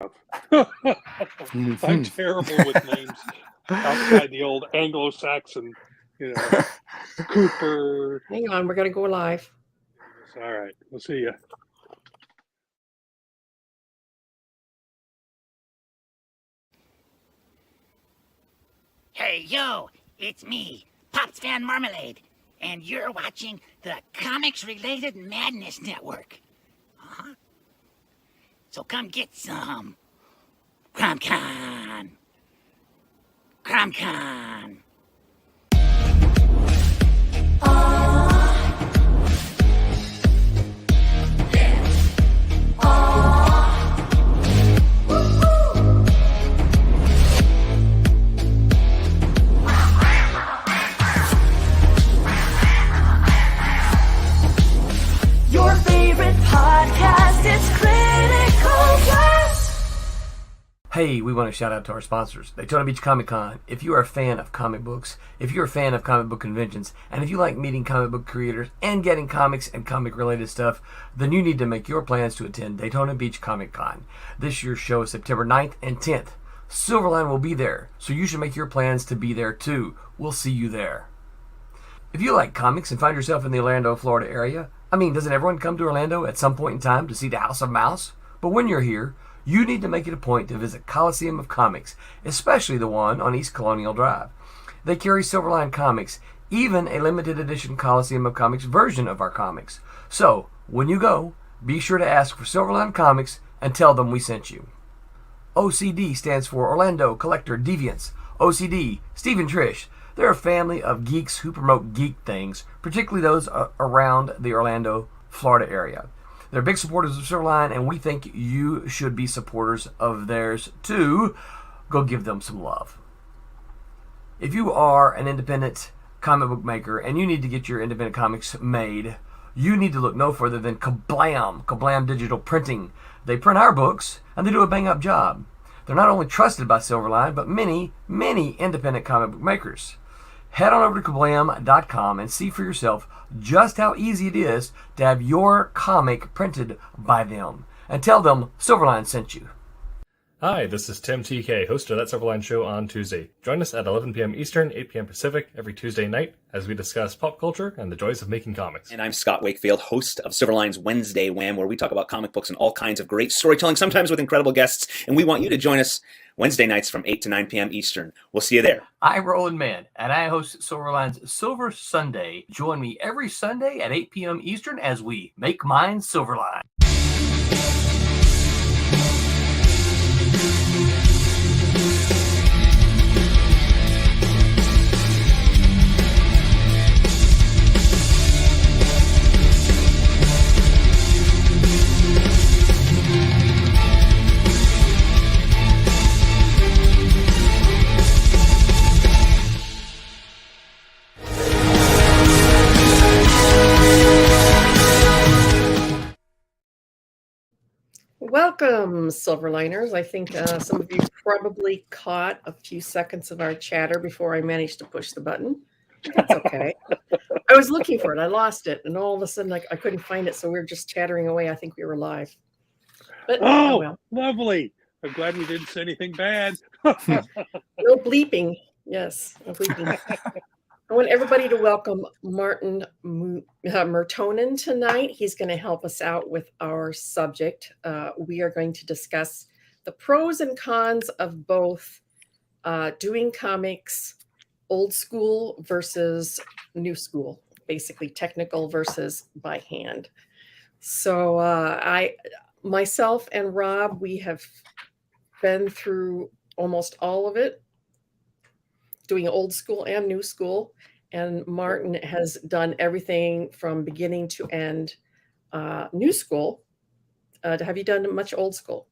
I'm terrible with names outside the old Anglo-Saxon, you know, Cooper. Hang on, we're going to go live. All right, we'll see you. Hey, yo, it's me, Pops Van Marmalade, and you're watching the Comics-Related Madness Network. Uh-huh. So come get some. CromCon. CromCon. Your favorite podcast, it's Critical Blast. Hey, we want to shout out to our sponsors, Daytona Beach Comic Con. If you are a fan of comic books, if you're a fan of comic book conventions, and if you like meeting comic book creators and getting comics and comic-related stuff, then you need to make your plans to attend Daytona Beach Comic Con. This year's show is September 9th and 10th. Silverline will be there, so you should make your plans to be there too. We'll see you there. If you like comics and find yourself in the Orlando, Florida area, doesn't everyone come to Orlando at some point in time to see the House of Mouse? But when you're here, you need to make it a point to visit Coliseum of Comics, especially the one on East Colonial Drive. They carry Silverline comics, even a limited edition Coliseum of Comics version of our comics. So, when you go, be sure to ask for Silverline Comics and tell them we sent you. OCD stands for Orlando Collector Deviants. OCD, Steve and Trish. They're a family of geeks who promote geek things, particularly those around the Orlando, Florida area. They're big supporters of Silverline, and we think you should be supporters of theirs too. Go give them some love. If you are an independent comic book maker and you need to get your independent comics made, you need to look no further than Kablam Digital Printing. They print our books, and they do a bang-up job. They're not only trusted by Silverline, but many, many independent comic book makers. Head on over to Kablam.com and see for yourself just how easy it is to have your comic printed by them. And tell them Silverline sent you. Hi, this is Tim TK, host of That Silverline Show on Tuesday. Join us at 11 p.m. Eastern, 8 p.m. Pacific every Tuesday night as we discuss pop culture and the joys of making comics. And I'm Scott Wakefield, host of Silverline's Wednesday Wham, where we talk about comic books and all kinds of great storytelling, sometimes with incredible guests. And we want you to join us Wednesday nights from 8 to 9 p.m. Eastern. We'll see you there. I'm Roland Mann, and I host Silverline's Silver Sunday. Join me every Sunday at 8 p.m. Eastern as we make mine Silverline. Welcome, Silverliners. I think some of you probably caught a few seconds of our chatter before I managed to push the button. That's okay. I was looking for it. I lost it. And all of a sudden, I couldn't find it. So we were just chattering away. I think we were live. But, well. Lovely. I'm glad we didn't say anything bad. No bleeping. Yes, no bleeping. I want everybody to welcome Martin Mertonen tonight. He's going to help us out with our subject. We are going to discuss the pros and cons of both doing comics old school versus new school, basically technical versus by hand. So myself and Rob, we have been through almost all of it, doing old school and new school, and Martin has done everything from beginning to end. New school. Have you done much old school?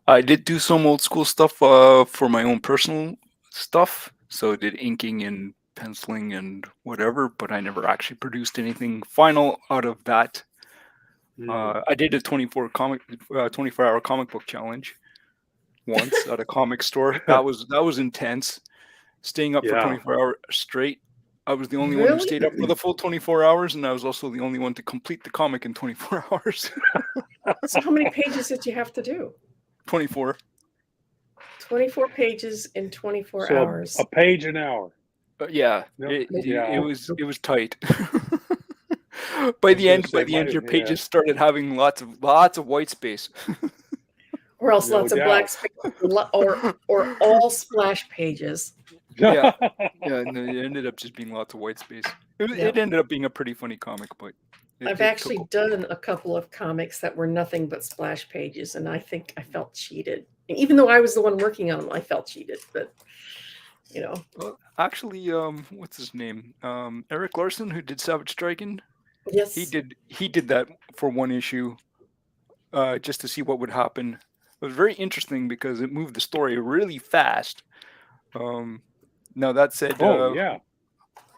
I did do some old school stuff for my own personal stuff. So I did inking and penciling and whatever, but I never actually produced anything final out of that. I did a 24-hour comic book challenge once at a comic store. That was intense. Staying up for 24 hours straight. I was the only one who stayed up for the full 24 hours, and I was also the only one to complete the comic in 24 hours. So how many pages did you have to do? 24. 24 pages in 24 So hours. a page an hour. Yeah, No, yeah. it was tight. By the end, your pages started having lots of white space. Or else No lots of doubt. black space, or all splash pages. Yeah, no, it ended up just being lots of white space. It Yep. ended up being a pretty funny comic, but I've actually done a couple of comics that were nothing but splash pages, and I think I felt cheated. And even though I was the one working on them, I felt cheated. But Well, actually, what's his name? Eric Larson, who did Savage Striking. yes, He did that for one issue, just to see what would happen. It was very interesting because it moved the story really fast. Now that said,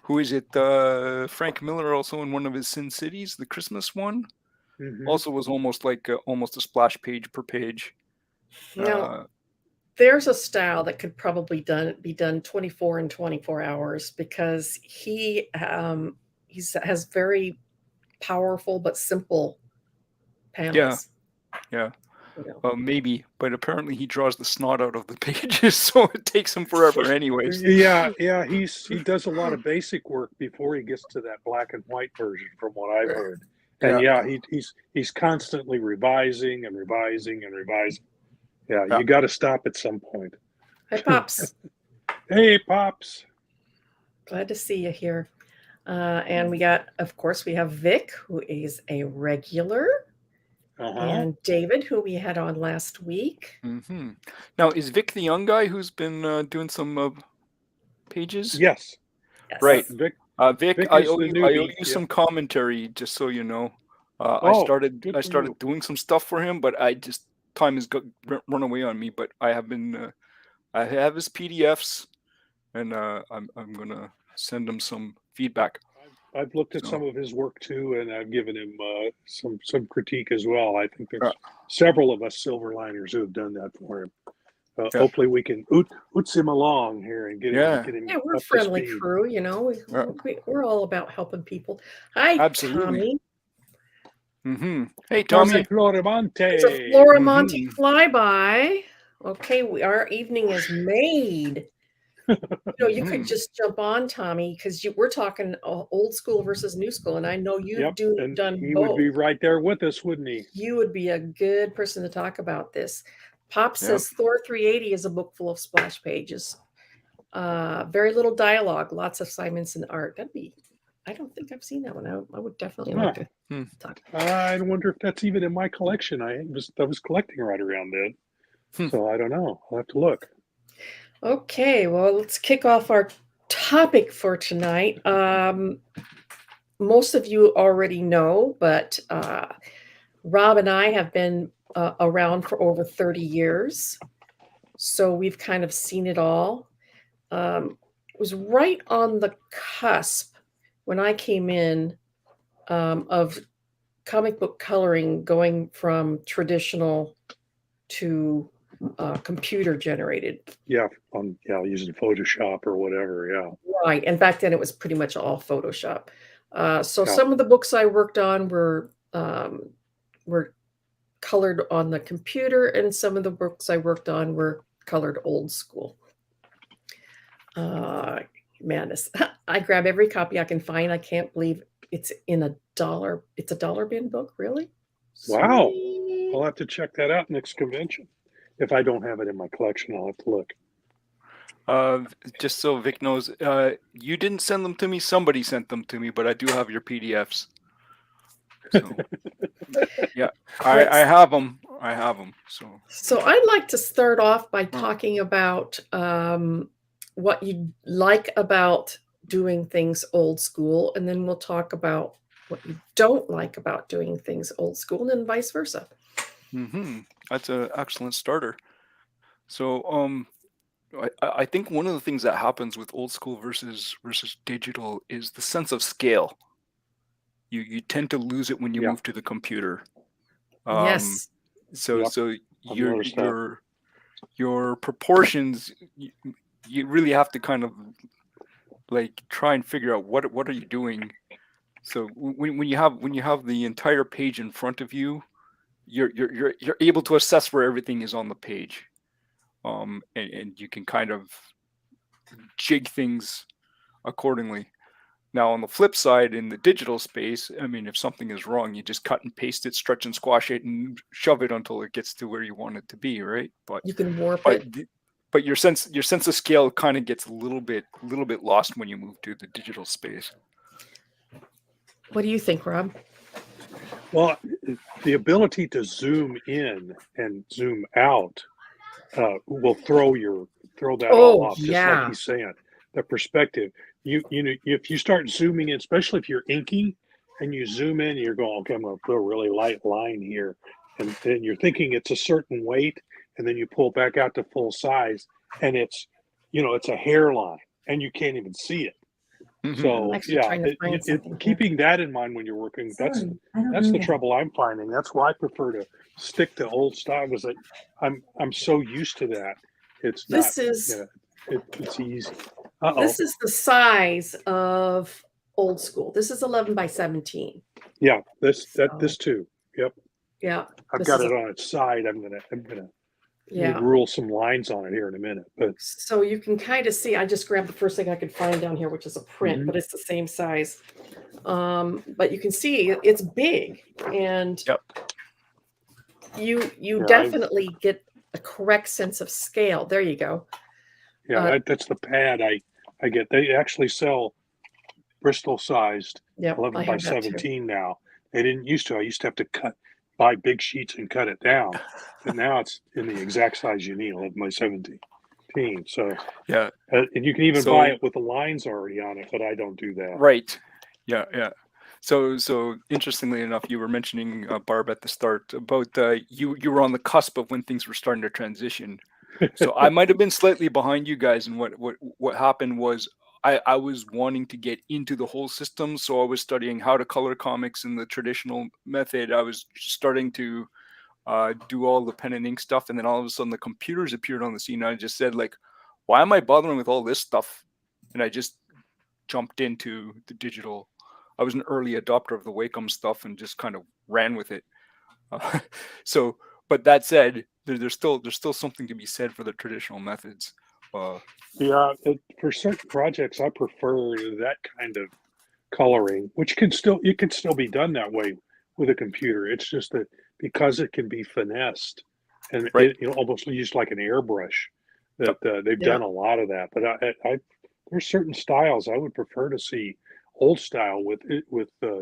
who is it? Frank Miller, also in one of his Sin Cities, the Christmas one, also was almost like almost a splash page per page. Now, there's a style that could probably be done 24 in 24 hours because he has very powerful but simple panels. Yeah. Maybe, but apparently he draws the snot out of the pages, so it takes him forever anyways. Yeah, he does a lot of basic work before he gets to that black and white version, from what I've heard. And he's constantly revising and revising and revising. Yeah, you got to stop at some point. Hi, Pops. Hey, Pops. Glad to see you here. And we have Vic, who is a regular. And David, who we had on last week. Now, is Vic the young guy who's been doing some pages? Yes. Right. Vic, I owe you some commentary, just so you know. I started doing some stuff for him, but time has run away on me. But I have been, I have his PDFs, and I'm gonna send him some feedback. I've looked at some of his work too, and I've given him some critique as well. I think there's several of us Silverliners who have done that for him. Hopefully, we can oots him along here and get him. Yeah, we're a friendly crew, we're all about helping people. Hi, absolutely. Tommy. Hey, Tommy. Floramonte. It's a Floramonte flyby. Okay, our evening is made. You could just jump on, Tommy, because we're talking old school versus new school, and I know you've done he both. Would be right there with us, wouldn't he? You would be a good person to talk about this. Pop says Thor 380 is a book full of splash pages. Very little dialogue, lots of Simonson art. I don't think I've seen that one. I would definitely like to talk. I wonder if that's even in my collection. I was collecting right around then. So I don't know. I'll have to look. Okay, well, let's kick off our topic for tonight. Most of you already know, but Rob and I have been around for over 30 years. So we've kind of seen it all. It was right on the cusp when I came in of comic book coloring going from traditional to computer generated. Using Photoshop or whatever. Right. And back then it was pretty much all Photoshop. Some of the books I worked on were colored on the computer, and some of the books I worked on were colored old school. Madness. I grab every copy I can find. I can't believe it's in it's a $1 bin book, really? Wow. I'll have to check that out next convention. If I don't have it in my collection, I'll have to look. Just so Vic knows, you didn't send them to me. Somebody sent them to me, but I do have your PDFs. So, yeah, I have them. So I'd like to start off by talking about what you like about doing things old school, and then we'll talk about what you don't like about doing things old school, and then vice versa. That's an excellent starter. So, I think one of the things that happens with old school versus digital is the sense of scale. You tend to lose it when you move to the computer. Yes. So your proportions, you really have to kind of like try and figure out what are you doing. So when you have the entire page in front of you, you're able to assess where everything is on the page, and you can kind of jig things accordingly. Now, on the flip side, in the digital space, I mean, if something is wrong, you just cut and paste it, stretch and squash it, and shove it until it gets to where you want it to be, right? But You can warp it. but your sense of scale kind of gets a little bit lost when you move to the digital space. What do you think, Rob? Well, the ability to zoom in and zoom out will throw that all off, just like he's saying. The perspective. You know, if you start zooming in, especially if you're inking and you zoom in, you're going, okay, I'm going to put a really light line here, and then you're thinking it's a certain weight, and then you pull back out to full size, and it's a hairline, and you can't even see it. So keeping that in mind when you're working, that's the trouble I'm finding. That's why I prefer to stick to old style, because I'm so used to that. It's easy. This is the size of old school. This is 11 by 17. Yeah, this too. Yep. Yeah. I've got it on its side. I'm gonna rule some lines on it here in a minute. But so you can kind of see. I just grabbed the first thing I could find down here, which is a print, but it's the same size. But you can see it's big, and you definitely get a correct sense of scale. There you go. Yeah, that's the pad I get. They actually sell Bristol sized 11 by 17 now. They didn't used to. I used to have to buy big sheets and cut it down. But now it's in the exact size you need, 11 by 17. So and you can even buy it with the lines already on it, but I don't do that. Right. Yeah. So interestingly enough, you were mentioning Barb at the start about you were on the cusp of when things were starting to transition. So I might have been slightly behind you guys, and what happened was I was wanting to get into the whole system, so I was studying how to color comics in the traditional method. I was starting to do all the pen and ink stuff, and then all of a sudden the computers appeared on the scene. And I just said, like, why am I bothering with all this stuff? And I just jumped into the digital. I was an early adopter of the Wacom stuff and just kind of ran with it. But that said, there's still something to be said for the traditional methods. For certain projects, I prefer that kind of coloring, which can still be done that way with a computer. It's just that because it can be finessed and almost used like an airbrush, that they've done a lot of that. But I there's certain styles I would prefer to see old style with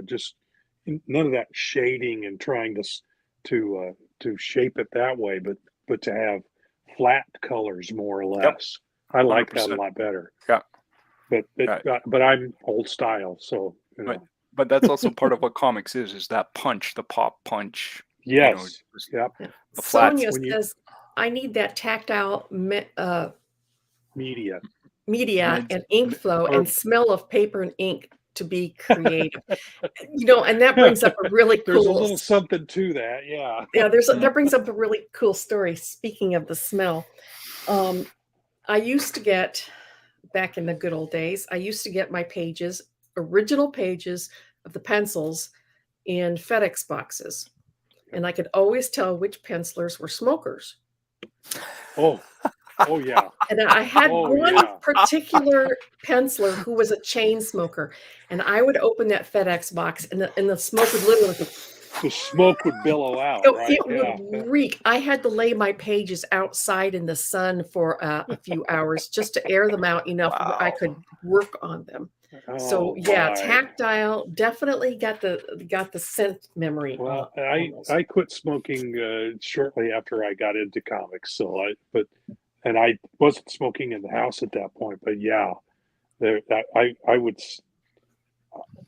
just none of that shading and trying to shape it that way, but to have flat colors more or less. I like 100%. That a lot better. Yeah. But I'm old style, so but that's also part of what comics is that punch, the pop punch. Yes. The Sonia says, I need that tactile media and ink flow and smell of paper and ink to be creative. And that brings up a really cool. There's a little something to that, yeah. Yeah, that brings up a really cool story. Speaking of the smell, I used to get, back in the good old days, I used to get my original pages of the pencils in FedEx boxes, and I could always tell which pencilers were smokers. Oh yeah. And I had one particular penciler who was a chain smoker, and I would open that FedEx box, and the smoke would literally. The smoke would billow out. So right? It would reek. I had to lay my pages outside in the sun for a few hours just to air them out enough where I could work on them. Tactile definitely got the scent memory. Well, I quit smoking shortly after I got into comics. And I wasn't smoking in the house at that point, but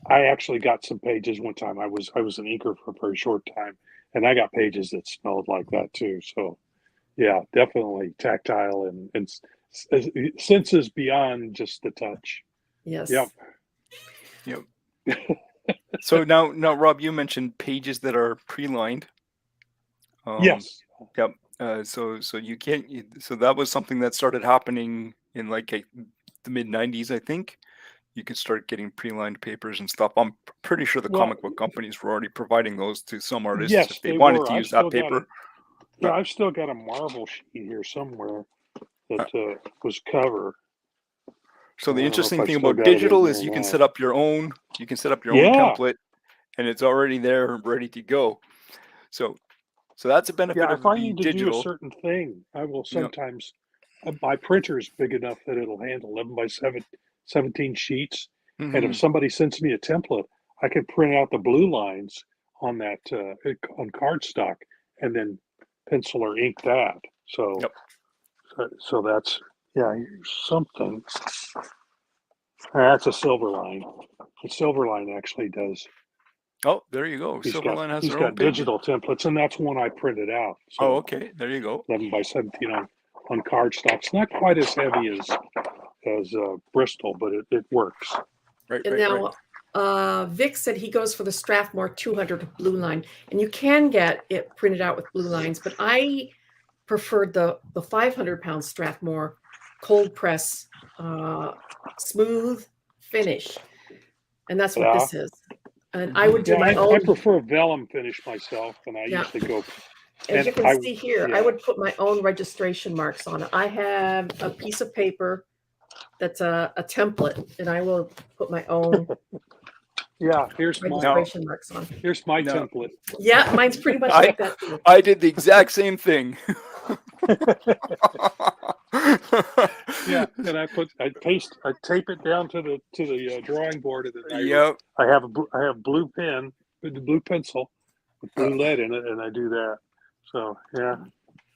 I actually got some pages one time. I was an inker for a very short time, and I got pages that smelled like that too. So, yeah, definitely tactile and senses beyond just the touch. Yes. Yep. So now, Rob, you mentioned pages that are pre-lined. Yes. Yep. So you can't. So that was something that started happening in the mid '90s, I think. you can start getting pre-lined papers and stuff. I'm pretty sure the Well, comic book companies were already providing those to some artists yes, if they they wanted were. to I've use still that got paper. it. Yeah, I've still got a Marvel sheet here somewhere that was cover. So the I don't know if interesting I thing still about got it in digital there is or you can not. set up your own. You can set up your own Yeah, template, and it's already there, ready to go. So that's a benefit yeah. of If I the need to do a digital. certain thing, I will You know, sometimes. My printer's big enough that it'll handle 11 by 17 sheets. And if mhm. somebody sends me a template, I can print out the blue lines on that on cardstock and then pencil or ink that. So Yep. so that's here's something. That's a Silverline. The Silverline actually does. Oh, there you go. Silverline has He's their own got page. digital templates, and that's one I printed out. Oh, So okay. There you go. 11 by 17 on cardstock. It's not quite as heavy as Bristol, but it works. Right, And right, right. now, Vic said he goes for the Strathmore 200 blue line, and you can get it printed out with blue lines, but I preferred the 500-pound Strathmore cold press, smooth finish, and that's what Yeah. this is. And I would do Yeah, my I own. prefer vellum finish myself, and I Yeah. usually go. As you And can see here, I yeah. would put my own registration marks on it. I have a piece of paper that's a template, and I will put my own Yeah, here's my registration marks on. No. template. Yeah, mine's pretty much like that too. I did the exact same thing. Yeah, and I tape it down to the drawing board, and then Yep. I have blue pen with the blue pencil with blue lead in it, and I do that. So yeah,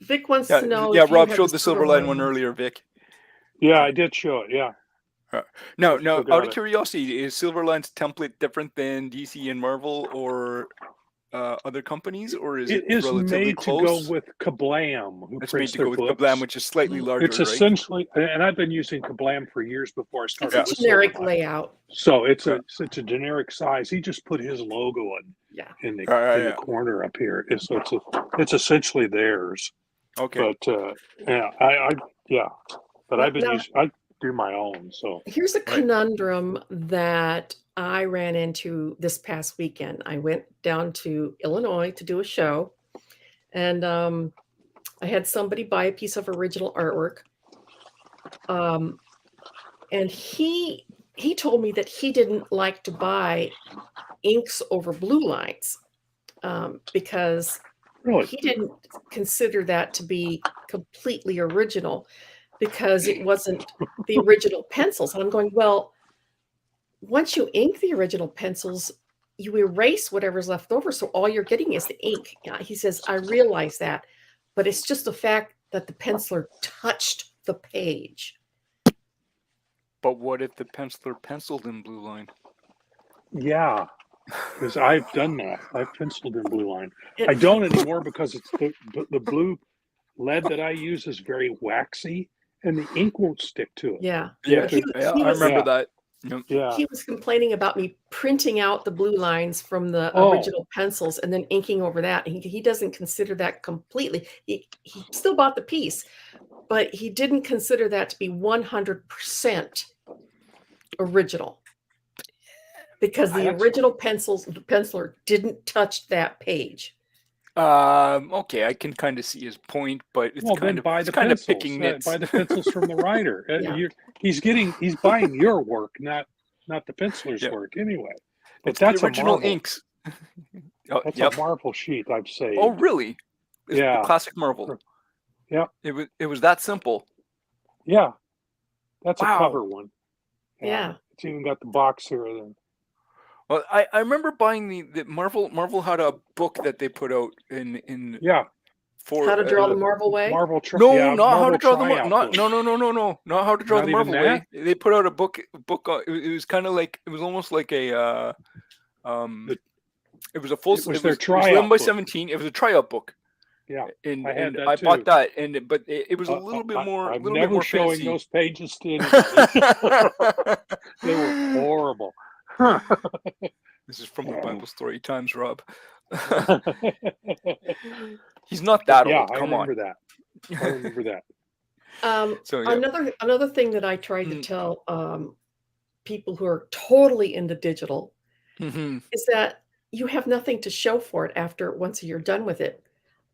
Vic wants Yeah, to know. yeah. if you Rob have showed the Silverline one Silverline. earlier, Vic. yeah, I did show it. Yeah, No, Still out got of it. curiosity, is Silverline's template different than DC and Marvel or other companies, or is it it is relatively made close? to go with Kablam, who It's made prints to their go with books. Kablam, which is slightly larger, It's right? essentially, and I've been using Kablam for years before I It's started a with generic Silverline. layout. So it's Yeah. a generic size. He just put his logo Yeah. in the Yeah. corner up here. So it's essentially theirs. Okay. But but I've been Now- using. I do my own. So Here's a conundrum that I ran into this past weekend. I went down to Illinois to do a show, and I had somebody buy a piece of original artwork. And he told me that he didn't like to buy inks over blue lines because really, he didn't consider that to be completely original because it wasn't the original pencils. And I'm going, well, once you ink the original pencils, you erase whatever's left over. So all you're getting is the ink. He says, I realize that, but it's just the fact that the penciler touched the page. But what if the penciler penciled in blue line? yeah, because I've done that. I've penciled in blue line. I don't anymore because it's the blue lead that I use is very waxy, and the ink won't stick to it. Yeah. Yeah, He I was- remember Yeah. that. Yep. Yeah, He was complaining about me printing out the blue lines from the Oh. original pencils and then inking over that. He doesn't consider that completely. He still bought the piece, but he didn't consider that to be 100% original because the original penciler didn't touch that page. Okay, I can kind of see his point, but it's well, kind then of buy it's the kind of pencils. picking nits. Buy the pencils from the writer. Yeah. He's buying your work, not the penciler's Yeah. work anyway. But It's that's the original a Marvel. inks. Oh, That's yep. a Marvel sheet I've saved. Oh, really? It's Yeah. the classic Marvel. Yep. It was that simple. Yeah, that's Wow. a cover one. Yeah. It's even got the box here. Then. Well, I remember buying the Marvel had a book that they put out in Yeah, for How to draw the Marvel way? Marvel. No, yeah, not how Marvel to draw the Tryout not book. no, not how to draw Not the even Marvel way. that? They put out a book. It was kind of like it was almost like a it was a full. It was It their was 11 tryout by book. 17. It was a tryout book. Yeah, And I had and that I too. bought that, but it was a little bit more. I'm little bit never more showing fancy. those pages to anybody. They were horrible. This is from the Bible Story Times, Rob. He's not that Yeah, old. I Come remember on. that. I remember that. So yeah. Another thing that I tried to Mm. tell people who are totally into digital Mm-hmm. is that you have nothing to show for it after once you're done with it.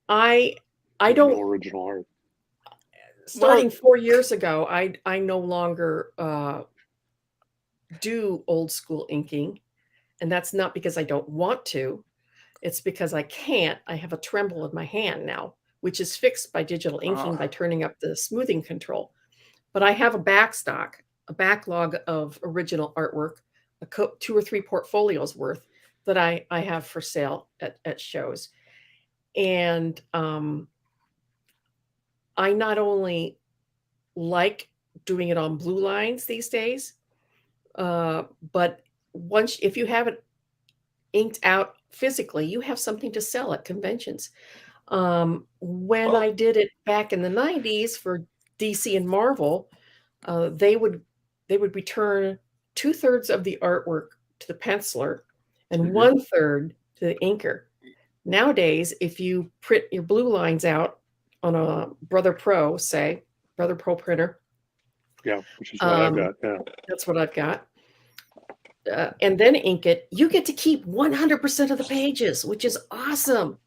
I No don't original art. starting 4 years ago, I no longer do old school inking, and that's not because I don't want to. It's because I can't. I have a tremble in my hand now, which is fixed by digital inking by turning up the smoothing control. But I have a backlog of original artwork, 2 or 3 portfolios worth that I have for sale at shows. And I not only like doing it on blue lines these days, but if you have it inked out physically, you have something to sell at conventions. When Well- I did it back in the 90s for DC and Marvel, they would return 2/3 of the artwork to the penciler and Mhm. 1/3 to the inker. Nowadays, if you print your blue lines out on a Brother Pro printer, Yeah, which is what I've got. Yeah. that's what I've got. And then ink it, you get to keep 100% of the pages, which is awesome.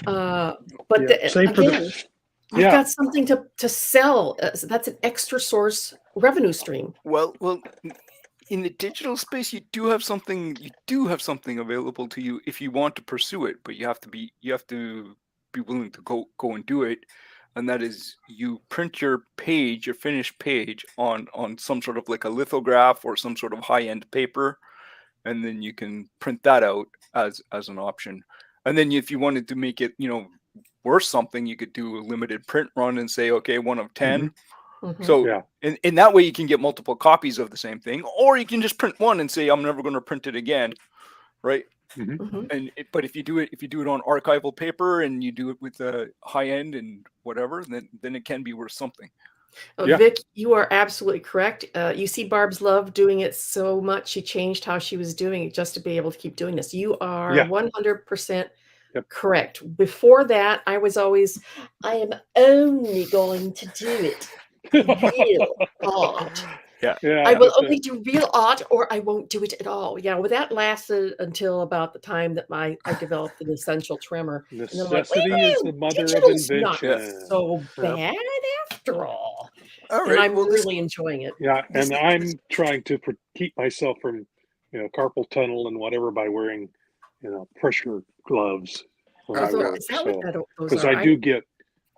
But Yeah, same for again, the. you've Yeah, got something to sell. So that's an extra source revenue stream. Well, in the digital space, you do have something. You do have something available to you if you want to pursue it, but you have to be willing to go and do it. And that is, you print your finished page on some sort of like a lithograph or some sort of high-end paper, and then you can print that out as an option. And then if you wanted to make it, worth something, you could do a limited print run and say, okay, 1 of 10. Mhm. So Yeah. in that way, you can get multiple copies of the same thing, or you can just print one and say, I'm never going to print it again, right? Mhm. But if you do it on archival paper and you do it with the high end and whatever, then it can be worth something. Yeah. Vic, you are absolutely correct. You see Barb's Love doing it so much. She changed how she was doing it just to be able to keep doing this. You are Yeah. 100% Yep. correct. Before that, I was always, I am only going to do it real art. Yeah, I will but, only do real art or I won't do it at all. Yeah, well, that lasted until about the time that I developed an essential tremor. And then I'm like, wait, necessity is the mother of digital's not invention. so Yeah. bad after all. All And right. I'm Well, really enjoying it. Yeah, This- and I'm trying to keep myself from, carpal tunnel and whatever by wearing, pressure gloves when I work. Is that what those Because are? I do get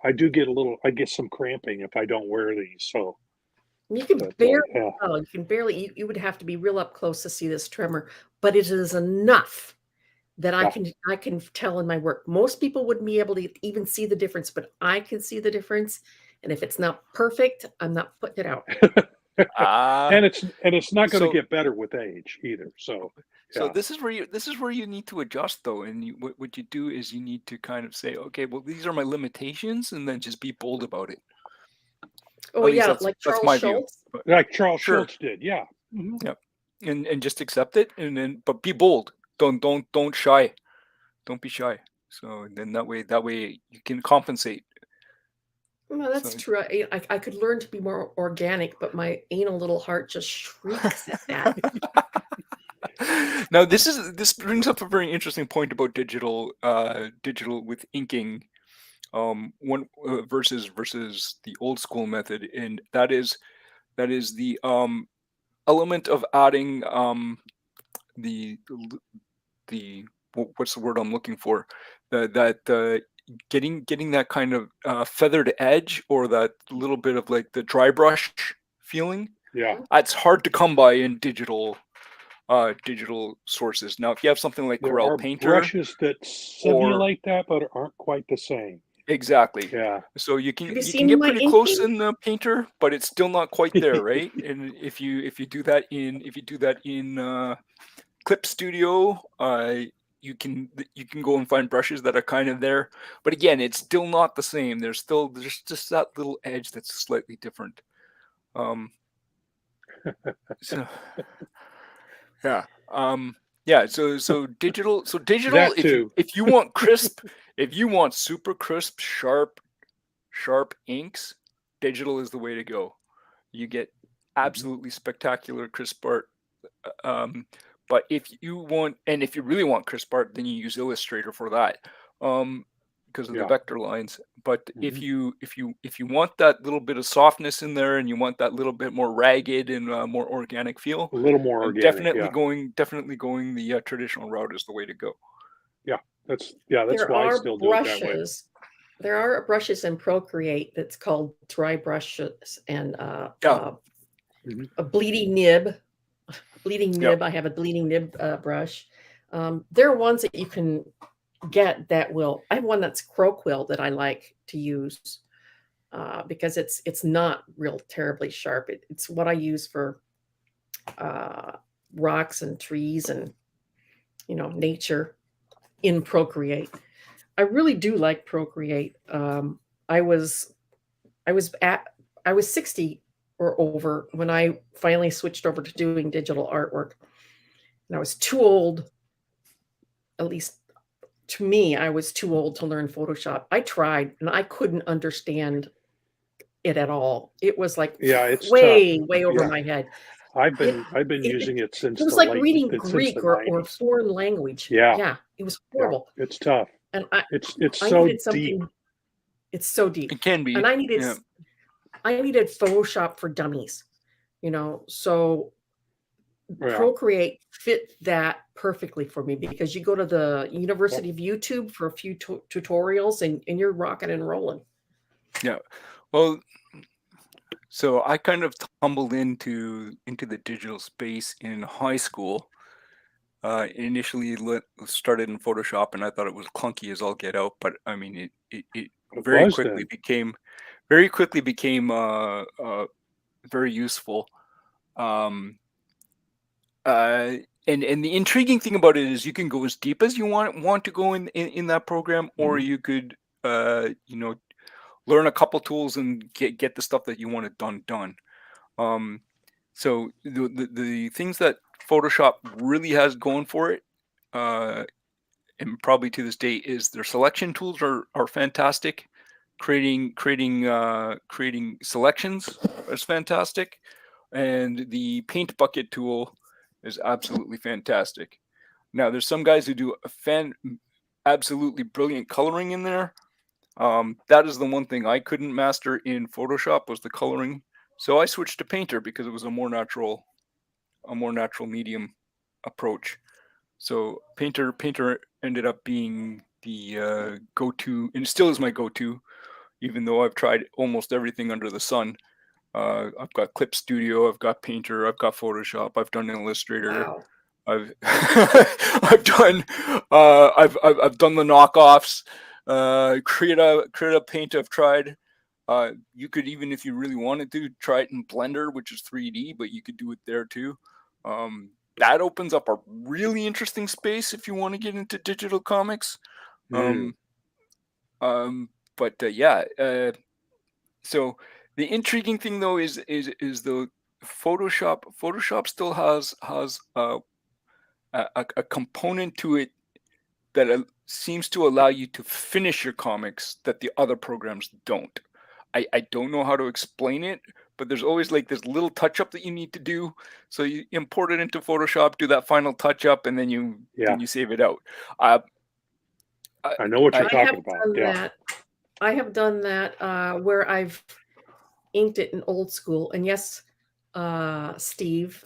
I get some cramping if I don't wear these. So, You can but barely yeah, tell. You can barely. You would have to be real up close to see this tremor, but it is enough that I Yeah. can tell in my work. Most people wouldn't be able to even see the difference, but I can see the difference. And if it's not perfect, I'm not putting it out. and it's not going to so- get better with age either. So So yeah. this is where you need to adjust though, and what you do is you need to kind of say, okay, well these are my limitations, and then just be bold about it. Oh At least yeah, that's like my Charles view. Schultz. But- Like Charles Sure. Schultz did. Yeah. Mhm. Yep. And just accept it, and then but be bold. Don't shy. Don't be shy. So then that way you can compensate. Well, that's So- true. I could learn to be more organic, but my anal little heart just shrieks at that. Now this brings up a very interesting point about digital with inking, one versus the old school method, and that is the element of adding the what's the word I'm looking for, getting that kind of feathered edge, or that little bit of like the dry brush feeling. Yeah. It's hard to come by in digital sources. Now, if you have something like There Corel are Painter, brushes that simulate that, but aren't quite the same. exactly. Yeah. So you Have can you you seen can get my pretty close inking? in the Painter, but it's still not quite there, right? And if you do that in Clip Studio, you can go and find brushes that are kind of there, but again, it's still not the same. There's just that little edge that's slightly different. So yeah. Yeah, so digital That too. if you want crisp, if you want super crisp, sharp inks, digital is the way to go. You get absolutely spectacular crisp art. But if you want, and if you really want crisp art, then you use Illustrator for that, because of the Yeah. vector lines. But if Mhm. you want that little bit of softness in there, and you want that little bit more ragged and more organic feel, A little more then organic. definitely going the traditional route is the way to go. Yeah. That's There why I are still do it that way. brushes. There are brushes in Procreate that's called dry brushes and Yeah. Mhm. a bleeding nib. Bleeding Yep. nib. I have a bleeding nib brush. There are ones that you can get that will. I have one that's Croquill that I like to use because it's not real terribly sharp. It's what I use for rocks and trees and nature in Procreate. I really do like Procreate. I was I was at I was 60 or over when I finally switched over to doing digital artwork. And I was too old, at least to me, I was too old to learn Photoshop. I tried and I couldn't understand it at all. It was like Yeah, it's tough. way over Yeah. my head. I've It been using it it was like reading since the Greek or 90s. foreign language. Yeah. Yeah, it was Yeah. horrible. It's tough. And It's I so needed deep. something. It's so deep. It can be. And Yeah. I needed Photoshop for dummies, so Yeah. Procreate fit that perfectly for me because you go to the University of YouTube for a few tutorials and you're rocking and rolling. Yeah. Well, so I kind of tumbled into the digital space in high school. Initially started in Photoshop, and I thought it was clunky as all get out. But I mean, it It very was quickly then. became very useful. Um, and the intriguing thing about it is you can go as deep as you want to go in that program, or Mhm. you could learn a couple tools and get the stuff that you want it done. So the things that Photoshop really has going for it, and probably to this day, is their selection tools are fantastic. Creating selections is fantastic, and the paint bucket tool is absolutely fantastic. Now, there's some guys who do absolutely brilliant coloring in there. That is the one thing I couldn't master in Photoshop, was the coloring. So I switched to Painter because it was a more natural medium approach. So Painter ended up being the go-to, and it still is my go-to, even though I've tried almost everything under the sun. I've got Clip Studio, I've got Painter, I've got Photoshop, I've done Illustrator. Wow. I've I've done I've done the knockoffs. Create a paint I've tried. You could, even if you really wanted to, try it in Blender, which is 3D, but you could do it there too. That opens up a really interesting space if you want to get into digital comics. Mm. So the intriguing thing though is the Photoshop still has a component to it that seems to allow you to finish your comics that the other programs don't. I don't know how to explain it, but there's always like this little touch up that you need to do. So you import it into Photoshop, do that final touch up, and then you save it out. I know what you're I talking have about. done Yeah. that. I have done that where I've inked it in old school. And yes, Steve,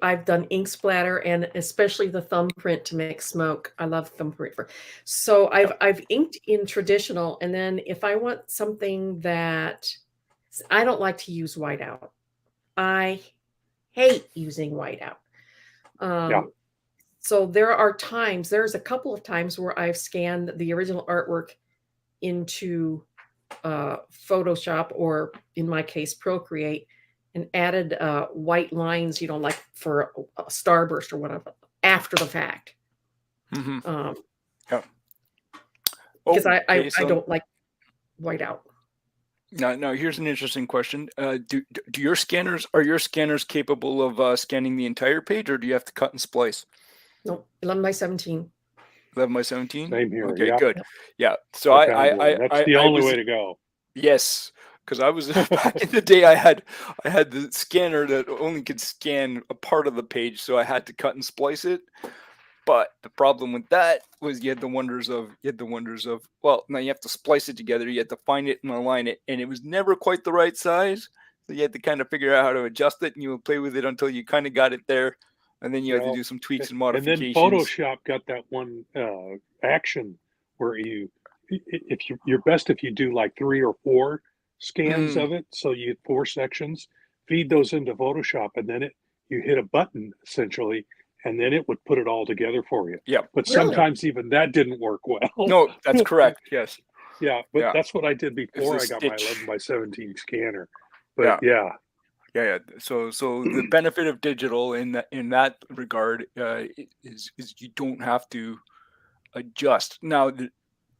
I've done ink splatter and especially the thumbprint to make smoke. I love thumbprint so I've inked in traditional, and then if I want something that I don't like to use whiteout. I hate using whiteout. Yeah. So there's a couple of times where I've scanned the original artwork into Photoshop, or in my case, Procreate, and added white lines, like for a starburst or whatever, after the fact. Mm-hmm. Because I don't like whiteout. Now here's an interesting question. Are your scanners capable of scanning the entire page, or do you have to cut and splice? No, 11 by 17. 11 by 17? Same here. Okay, Yeah. good. Yep. Yeah. So That's the only way to go. Yes. because I was back in the day. I had the scanner that only could scan a part of the page, so I had to cut and splice it. But the problem with that was you had the wonders of well, now you have to splice it together. You had to find it and align it, and it was never quite the right size. So you had to kind of figure out how to adjust it, and you would play with it until you kind of got it there, and then you had to do some tweaks and modifications. And then Photoshop got that one action where you're best if you do like 3 or 4 scans of it. So you 4 sections, feed those into Photoshop, and then you hit a button essentially, and then it would put it all together for you. Yeah. But sometimes even that didn't work well. No, that's correct. Yes. Yeah, but that's what I did before I got my 11x17 scanner. But yeah. So the benefit of digital in that regard is you don't have to adjust. Now,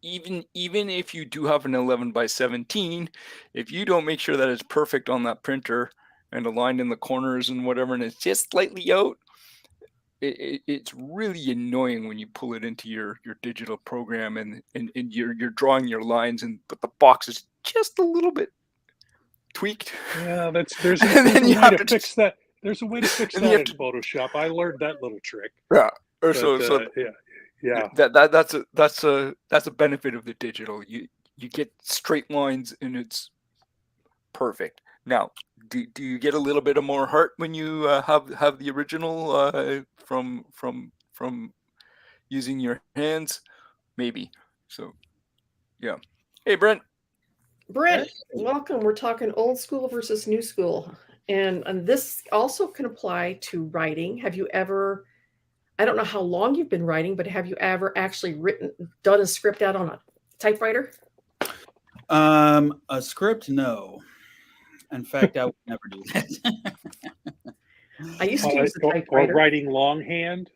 even if you do have an 11x17, if you don't make sure that it's perfect on that printer and aligned in the corners and whatever, and it's just slightly out, it's really annoying when you pull it into your digital program and you're drawing your lines, but the box is just a little bit tweaked. Yeah, there's a way to fix that. There's a way to fix that in Photoshop. I learned that little trick. Yeah. Yeah. That's a benefit of the digital. You get straight lines and it's perfect. Now, do you get a little bit of more heart when you have the original from using your hands? Maybe. So, yeah. Hey, Brent. Welcome. We're talking old school versus new school, and this also can apply to writing. Have you ever? I don't know how long you've been writing, but have you ever actually done a script out on a typewriter? A script, no. In fact, I would never do that. I used to use the typewriter. Or writing longhand?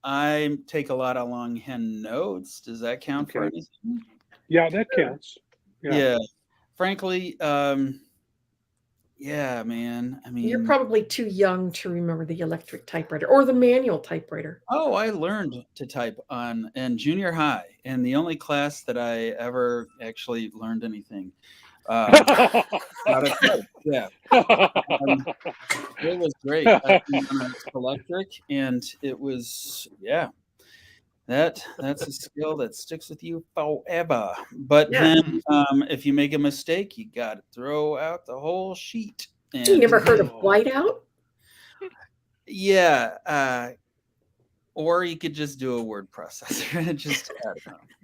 I take a lot of longhand notes. Does that count for anything? Yeah, that counts. Yeah. Frankly, yeah, man. I mean, you're probably too young to remember the electric typewriter or the manual typewriter. Oh, I learned to type in junior high, and the only class that I ever actually learned anything. Yeah. It was great. I learned electric, and it was that's a skill that sticks with you forever. But then if you make a mistake, you got to throw out the whole sheet. And, you never heard of whiteout? Yeah. Or you could just do a word processor.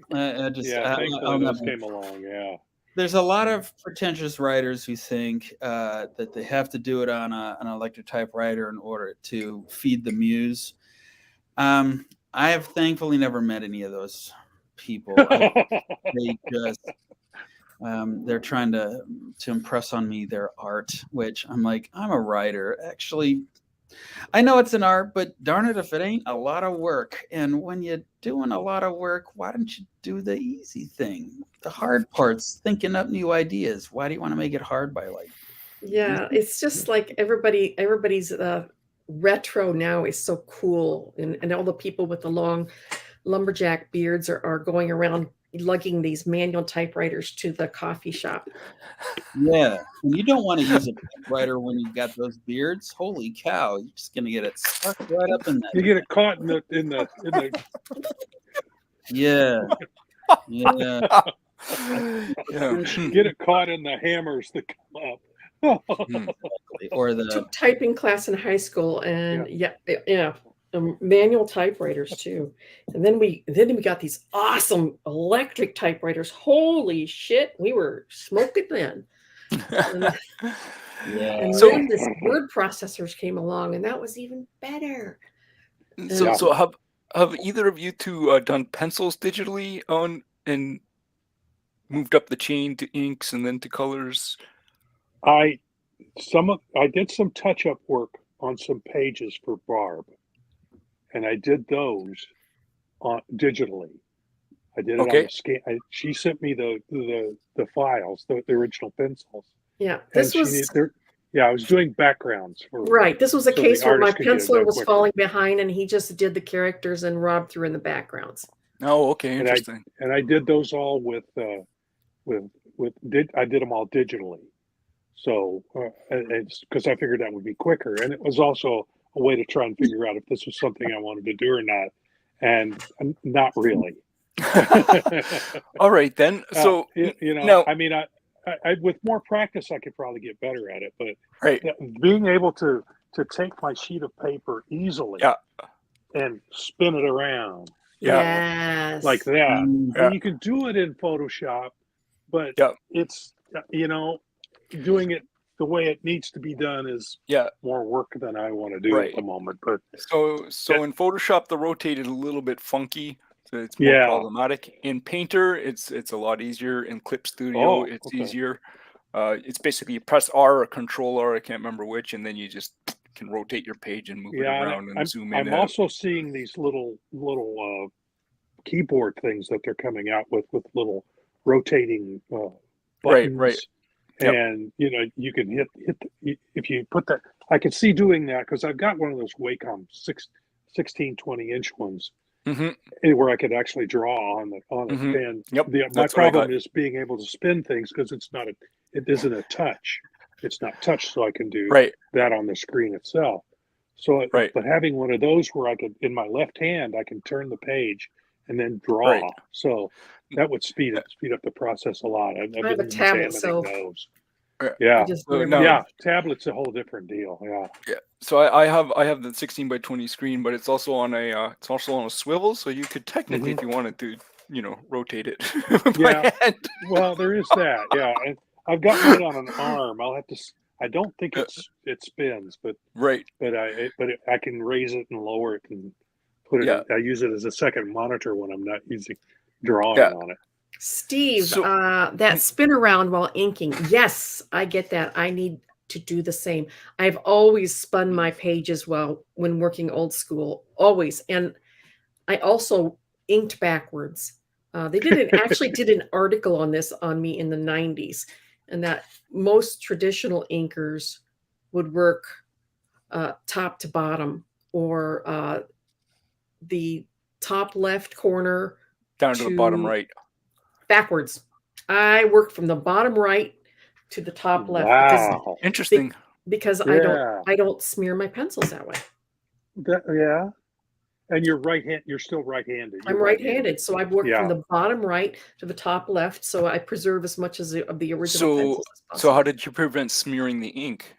Thankfully those came along. Yeah. There's a lot of pretentious writers who think that they have to do it on an electric typewriter in order to feed the muse. I have thankfully never met any of those people. They just they're trying to impress on me their art, which I'm like, I'm a writer. Actually, I know it's an art, but darn it if it ain't a lot of work. And when you're doing a lot of work, why don't you do the easy thing? The hard part's thinking up new ideas. Why do you want to make it hard by Yeah, it's just like everybody's retro now is so cool, and all the people with the long lumberjack beards are going around lugging these manual typewriters to the coffee shop. Yeah, and you don't want to use a typewriter when you've got those beards. Holy cow, you're just gonna get it stuck right up in that. You get it caught in the Yeah. Get it caught in the hammers that come up. Or the took typing class in high school, and manual typewriters too. And then we got these awesome electric typewriters. Holy shit, we were smoking then. And then this word processors came along, and that was even better. So have either of you two done pencils digitally and moved up the chain to inks and then to colors? I did some touch-up work on some pages for Barb, and I did those digitally. I did it on a scan. She sent me the files, the original pencils. Yeah, I was doing backgrounds for. Right, this was a case where my penciler was falling behind, and he just did the characters, and Rob threw in the backgrounds. Oh, okay, interesting. And I did those all with I did them all digitally. So it's because I figured that would be quicker, and it was also a way to try and figure out if this was something I wanted to do or not, and not really. All right then. So now, I mean, I with more practice, I could probably get better at it. But right, being able to take my sheet of paper easily and spin it around, Yes. like that, Mm. and you can do it in Photoshop, but it's doing it the way it needs to be done is more work than I want to do at the moment. But so in Photoshop, the rotate is a little bit funky, so it's more problematic. In Painter, it's a lot easier. In Clip Studio, it's easier. It's basically you press R or Control R, I can't remember which, and then you just can rotate your page and move it around and zoom in. I'm also seeing these little keyboard things that they're coming out with little rotating buttons. Right. And you can hit if you put that. I can see doing that because I've got one of those Wacom 16 20-inch ones where I could actually draw on it. And my problem is being able to spin things because it isn't a touch. It's not touch, so I can do that on the screen itself. So, but having one of those where I could, in my left hand, I can turn the page and then draw. So that would speed up the process a lot. I've I have a been tablet, examining so those. Tablet's a whole different deal. So I have the 16 by 20 screen, but it's also on a swivel, so you could technically, if you wanted to, rotate it by hand. Well, there is that. Yeah, and I've got mine on an arm. I'll have to. I don't think it spins, but I can raise it and lower it and put it. I use it as a second monitor when I'm not drawing on it. Steve, that spin around while inking. Yes, I get that. I need to do the same. I've always spun my pages when working old school, always. And I also inked backwards. They actually did an article on this on me in the 90s, and that most traditional inkers would work top to bottom, or the top left corner down to the bottom right. Backwards. I worked from the bottom right to the top left. Wow. Interesting. Because I don't smear my pencils that way. And you're right-handed. You're still right-handed. I'm right-handed, so I've worked from the bottom right to the top left, so I preserve as much of the original pencils as possible. So how did you prevent smearing the ink?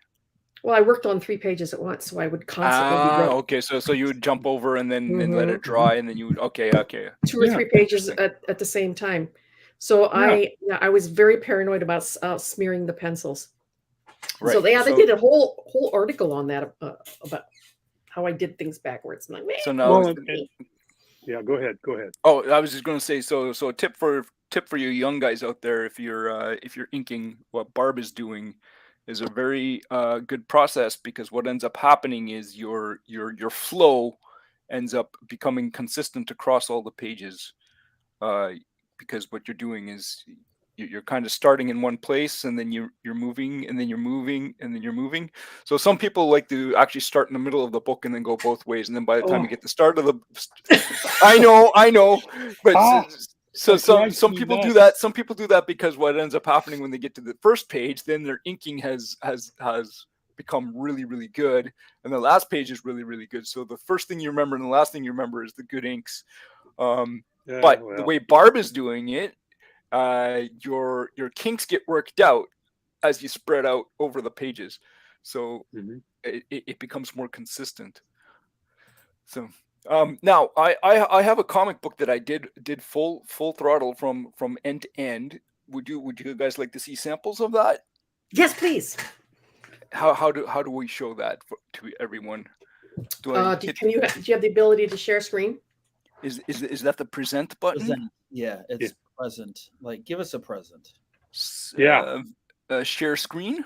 Well, I worked on 3 pages at once, so I would constantly be okay. So you would jump over and then let it dry, and then you would 2 or 3 pages at the same time. So I was very paranoid about smearing the pencils. Right. So they did a whole article on that about how I did things backwards. I'm like, go ahead. Oh, I was just going to say, so a tip for you young guys out there, if you're inking, what Barb is doing is a very good process, because what ends up happening is your flow ends up becoming consistent across all the pages, because what you're doing is you're kind of starting in one place, and then you're moving, and then you're moving, and then you're moving. So some people like to actually start in the middle of the book and then go both ways, and then by the time you get the start of the I know, but so some people do that. Some people do that because what ends up happening when they get to the first page, then their inking has become really, really good, and the last page is really, really good. So the first thing you remember and the last thing you remember is the good inks. The way Barb is doing it, your kinks get worked out as you spread out over the pages, so it becomes more consistent. So now I have a comic book that I did full throttle from end to end. Would you guys like to see samples of that? Yes, please. How do we show that to everyone? Do you have the ability to share screen? Is that the present button? Present. Yeah, it's present. Like, give us a present. Share screen.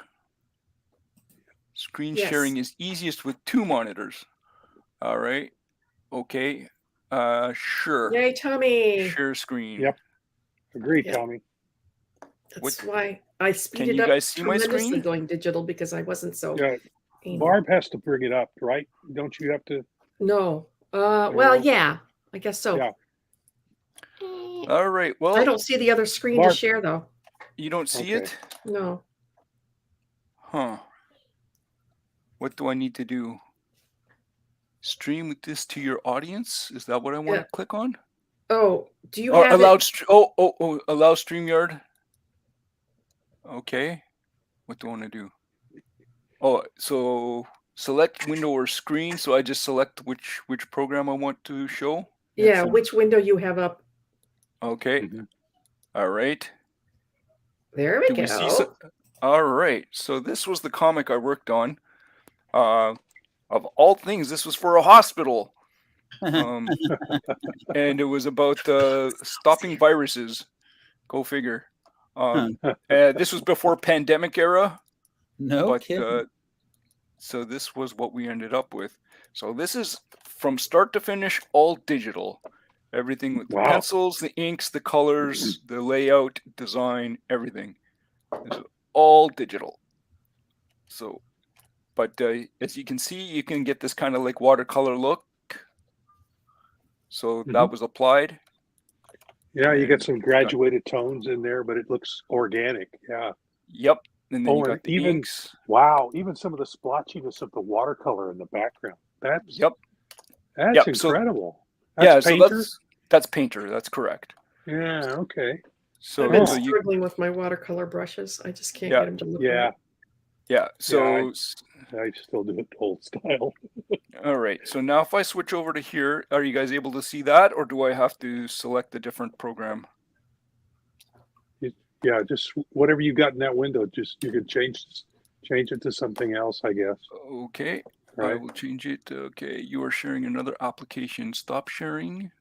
Screen sharing is easiest with 2 monitors. All right. Okay. Sure. Yay, Tommy. Share screen. Yep. Agreed, Tommy. That's why I speeded up. Can you guys see my tremendously screen? going digital, because I wasn't so. Barb has to bring it up, right? Don't you have to? No. Well, yeah. I guess so. Yeah. All right. Well, I don't see the other screen to share, though. You don't see Okay. it? No. Huh. What do I need to do? Stream this to your audience? Is that what I want Yeah. to click on? Oh, do you Or have allow it? allow StreamYard. Okay. What do I want to do? Oh, so select window or screen. So I just select which program I want to show. Yeah, which window you have up? Okay. Mhm. All right. There we Do go. we see all right. So this was the comic I worked on. Of all things, this was for a hospital. And it was about stopping viruses. Go figure. This was before pandemic era. No kidding. So this was what we ended up with. So this is from start to finish, all digital. Everything with the Wow. pencils, the inks, the colors, the layout, design, everything. This is all digital. So, but as you can see, you can get this kind of like watercolor look. So that was applied. Yeah, you And get some graduated tones in there, but it looks organic. Yeah. Yep. And then you Oh, got and the even inks. wow, even some of the splotchiness of the watercolor in the background. That's Yep. So incredible. yeah, That's so Painter? that's Painter. That's correct. Yeah, okay. So, I've been so you struggling with my watercolor brushes. I just can't Yeah. get them to look Yeah. right. yeah. So I still do it old style. all right. So now if I switch over to here, are you guys able to see that, or do I have to select a different program? Yeah, just whatever you got in that window, just you could change it to something else, I guess. Okay. I Right? will change it. Okay. You are sharing another application. Stop sharing.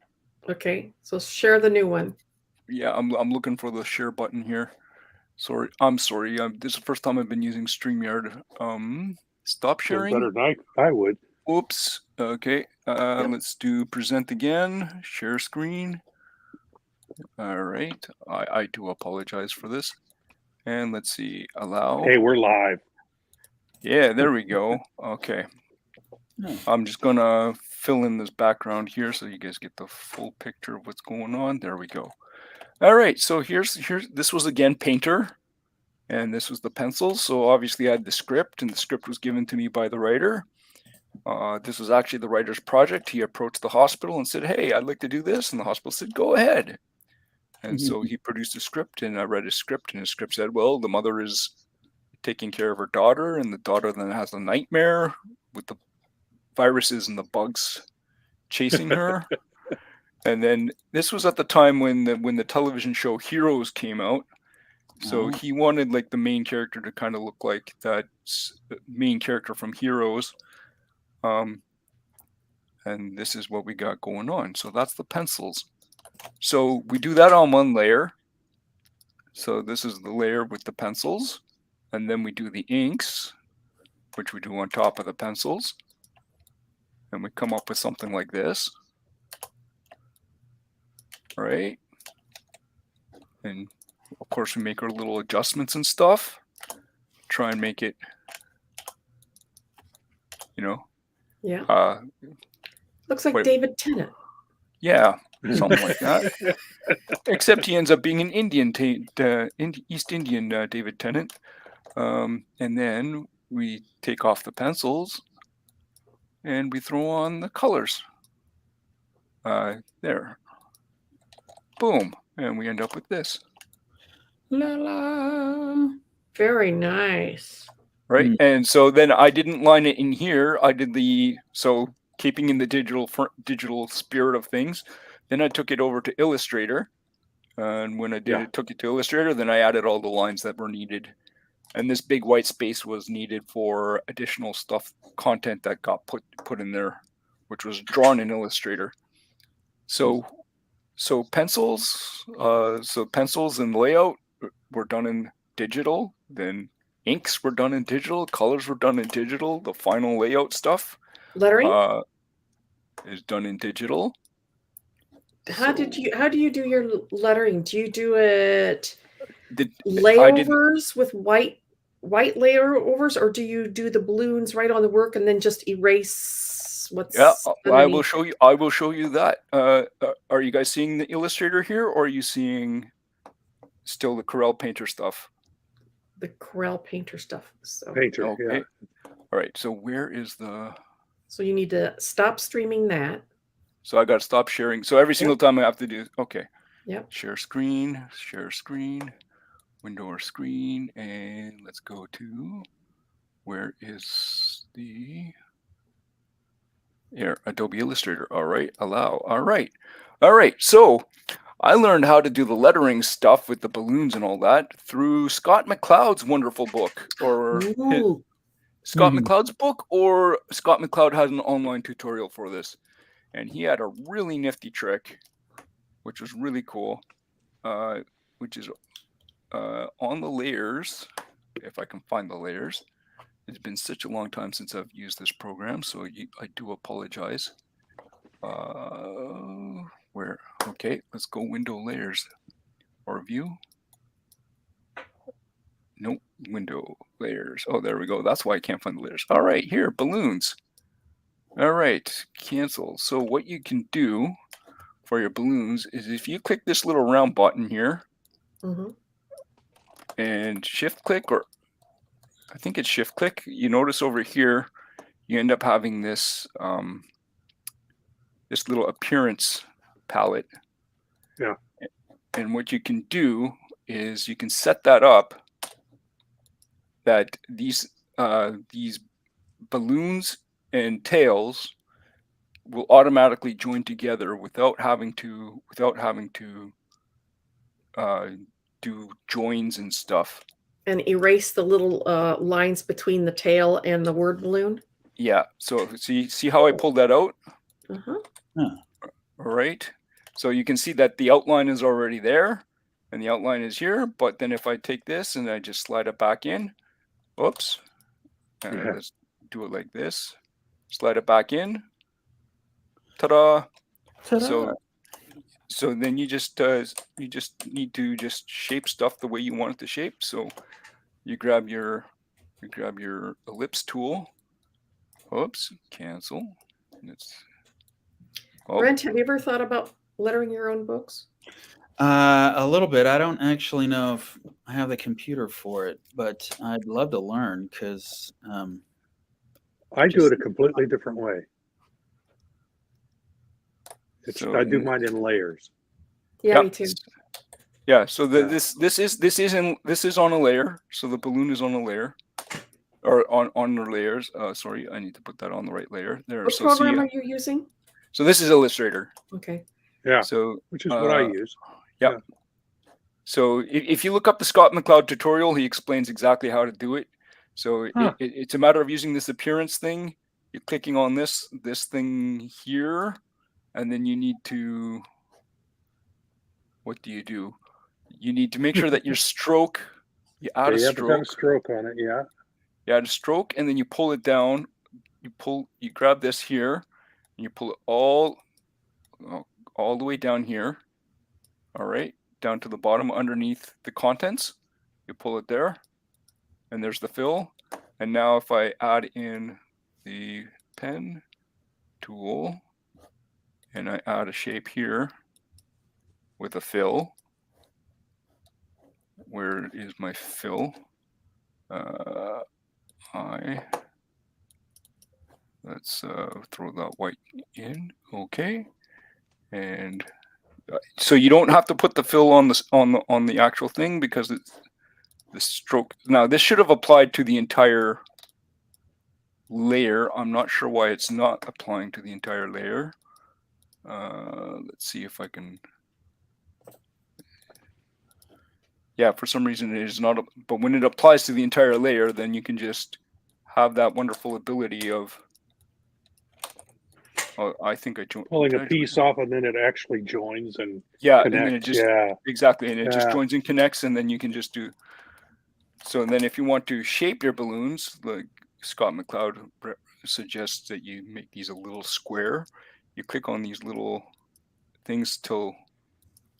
Okay, so share the new one. Yeah, I'm looking for the share button here. I'm sorry. This is the first time I've been using StreamYard. Stop Doing sharing. better than I would. Oops. Okay. Let's do present again. Share screen. All right. I do apologize for this. And let's see. Allow. Hey, we're live. Yeah, there we go. Okay. I'm just gonna fill in this background here so you guys get the full picture of what's going on. There we go. All right. So here's this was again Painter, and this was the pencils. So obviously I had the script, and the script was given to me by the writer. This was actually the writer's project. He approached the hospital and said, "Hey, I'd like to do this," and the hospital said, "Go ahead." And so he produced a script, and I read his script, and his script said, well, the mother is taking care of her daughter, and the daughter then has a nightmare with the viruses and the bugs chasing her. And then this was at the time when the television show Heroes came out. So he wanted like the main character to kind of look like that main character from Heroes. And this is what we got going on. So that's the pencils. So we do that on one layer. So this is the layer with the pencils. And then we do the inks, which we do on top of the pencils. And we come up with something like this. Right? And of course we make our little adjustments and stuff. Try and make it, Yeah. Looks like David Tennant. Yeah, something like that. Except he ends up being an Indian, East Indian David Tennant. And then we take off the pencils and we throw on the colors. There. Boom. And we end up with this. La la. Very nice. Right. And so then I didn't line it in here. I did keeping in the digital spirit of things. Then I took it over to Illustrator. And when I took it to Illustrator, then I added all the lines that were needed. And this big white space was needed for additional content that got put in there, which was drawn in Illustrator. So pencils and layout were done in digital. Then inks were done in digital. Colors were done in digital. The final layout stuff lettering is done in digital. How do you do your lettering? Do you do it layovers with white layovers, or do you do the balloons right on the work and then just erase what's underneath? I will show you that. Are you guys seeing the Illustrator here, or are you seeing still the Corel Painter stuff. The Corel Painter stuff. So, Painter, Okay. yeah. All right. So where is the? so you need to stop streaming that. So I got to stop sharing. So every single time I have to do. Okay. Yep. Share screen. Window or screen, and let's go to. Where is the? Here, Adobe Illustrator. All right. Allow. All right. So I learned how to do the lettering stuff with the balloons and all that through Scott McCloud's wonderful book, or Ooh. Scott McCloud's book, or Scott McCloud has an online tutorial for this. And he had a really nifty trick, which was really cool, which is on the layers, if I can find the layers. It's been such a long time since I've used this program, so I do apologize. Where? Okay, let's go window layers or view. Nope, window layers. Oh, there we go. That's why I can't find the layers. All right, here, balloons. All right, cancel. So what you can do for your balloons is if you click this little round button here and shift click, or I think it's shift click, you notice over here, you end up having this this little appearance palette. Yeah. And what you can do is you can set that up that these balloons and tails will automatically join together without having to do joins and stuff. And erase the little lines between the tail and the word balloon. Yeah. So see how I pulled that out? Huh. All right. So you can see that the outline is already there and the outline is here. But then if I take this and I just slide it back in, oops, let's do it like this. Slide it back in. Ta-da! So then you just need to just shape stuff the way you want it to shape. So you grab your ellipse tool. Oops, cancel. Brent, have you ever thought about lettering your own books? A little bit. I don't actually know if I have the computer for it, but I'd love to learn because I do it a completely different way. I do mine in layers. Yeah, me too. Yeah. So this is on a layer. So the balloon is on a layer, or on the layers. Sorry, I need to put that on the right layer there. What program are you using? So this is Illustrator. Okay. Yeah. So which is what I use. Yeah. So if you look up the Scott McCloud tutorial, he explains exactly how to do it. So it's a matter of using this appearance thing. You're clicking on this thing here, and then you need to. What do? You need to make sure that your stroke. You add a stroke. Got a stroke on it. Yeah. You add a stroke, and then you pull it down. You grab this here, and you pull it all the way down here. All right, down to the bottom underneath the contents. You pull it there, and there's the fill. And now if I add in the pen tool, and I add a shape here with a fill. Where is my fill? Let's throw that white in. Okay, and so you don't have to put the fill on the actual thing because it's the stroke. Now this should have applied to the entire layer. I'm not sure why it's not applying to the entire layer. Let's see if I can. Yeah, for some reason it is not. But when it applies to the entire layer, then you can just have that wonderful ability of. I think I joined. Pulling a piece off, and then it actually joins and connects. And then it just exactly, and it just joins and connects, and then you can just do. So then, if you want to shape your balloons, like Scott McCloud suggests that you make these a little square. You click on these little things till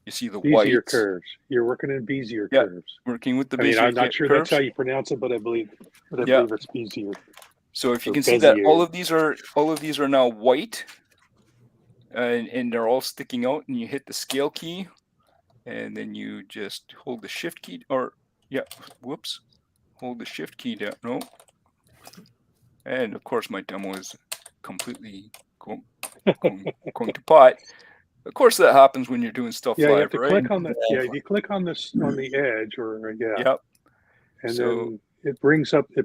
you see the white. Bezier curves. You're working in Bezier curves. Working with the Bezier I'm not sure curves. that's how you pronounce it, but I believe it's Bezier. So if you can see that all of these are now white, and they're all sticking out, and you hit the scale key, and then you just hold the shift key, hold the shift key down. No. And of course, my demo is completely going to pot. Of course, that happens when you're doing stuff Yeah, live, you have to right? click on the if you click on this on the edge Yep. and So, then it brings up the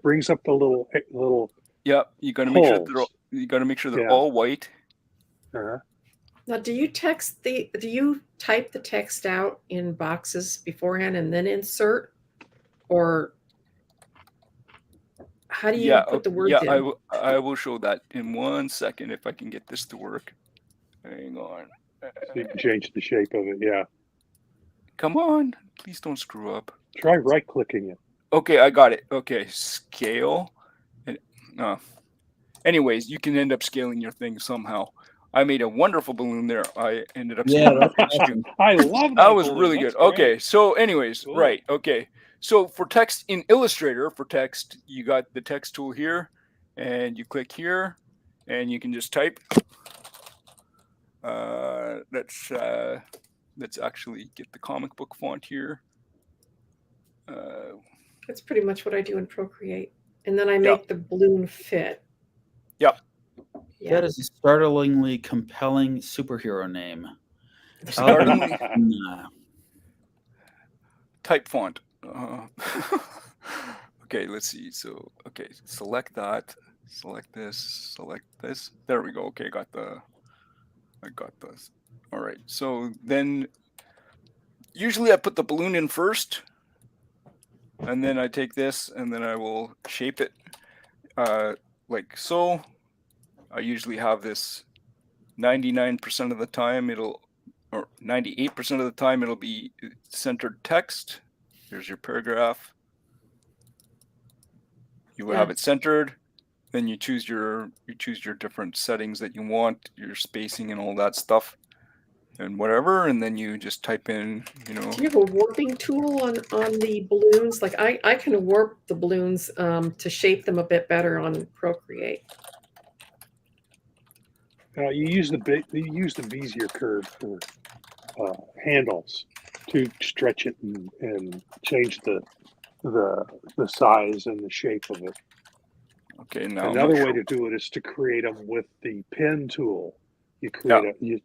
little Yep. You got to make sure holes. they're Yeah. all white. Uh-huh. Now, do you type the text out in boxes beforehand and then insert, or how do you put the words in? I will show that in 1 second if I can get this to work. Hang on. So you can change the shape of it. Yeah. Come on, please don't screw up. Try right clicking it. Okay, I got it. Okay, scale. Anyways, you can end up scaling your thing somehow. I made a wonderful balloon there. I ended up scaling that's the page too. I love That was balloon. really That's good. great. Okay, so anyways, Cool. right. Okay, so for text in Illustrator, you got the text tool here, and you click here, and you can just type. Let's actually get the comic book font here. That's pretty much what I do in Procreate, and then I make the balloon fit. Yep. Yeah. That is a startlingly compelling superhero name. Startlingly Nah. type font. Okay, let's see. So, okay, select that. Select this. Select this. There we go. Okay, I got this. All right. So then, usually I put the balloon in first, and then I take this, and then I will shape it like so. I usually have this 99% of the time or 98% of the time it'll be centered text. Here's your paragraph. You will have it centered. Then you choose your different settings that you want, your spacing and all that stuff, and whatever. And then you just type in, Do you have a warping tool on the balloons? Like I can warp the balloons to shape them a bit better on Procreate. You use the Bezier curve for handles to stretch it and change the size and the shape of it. Okay, now another way to do it is to create them with the pen tool. You create you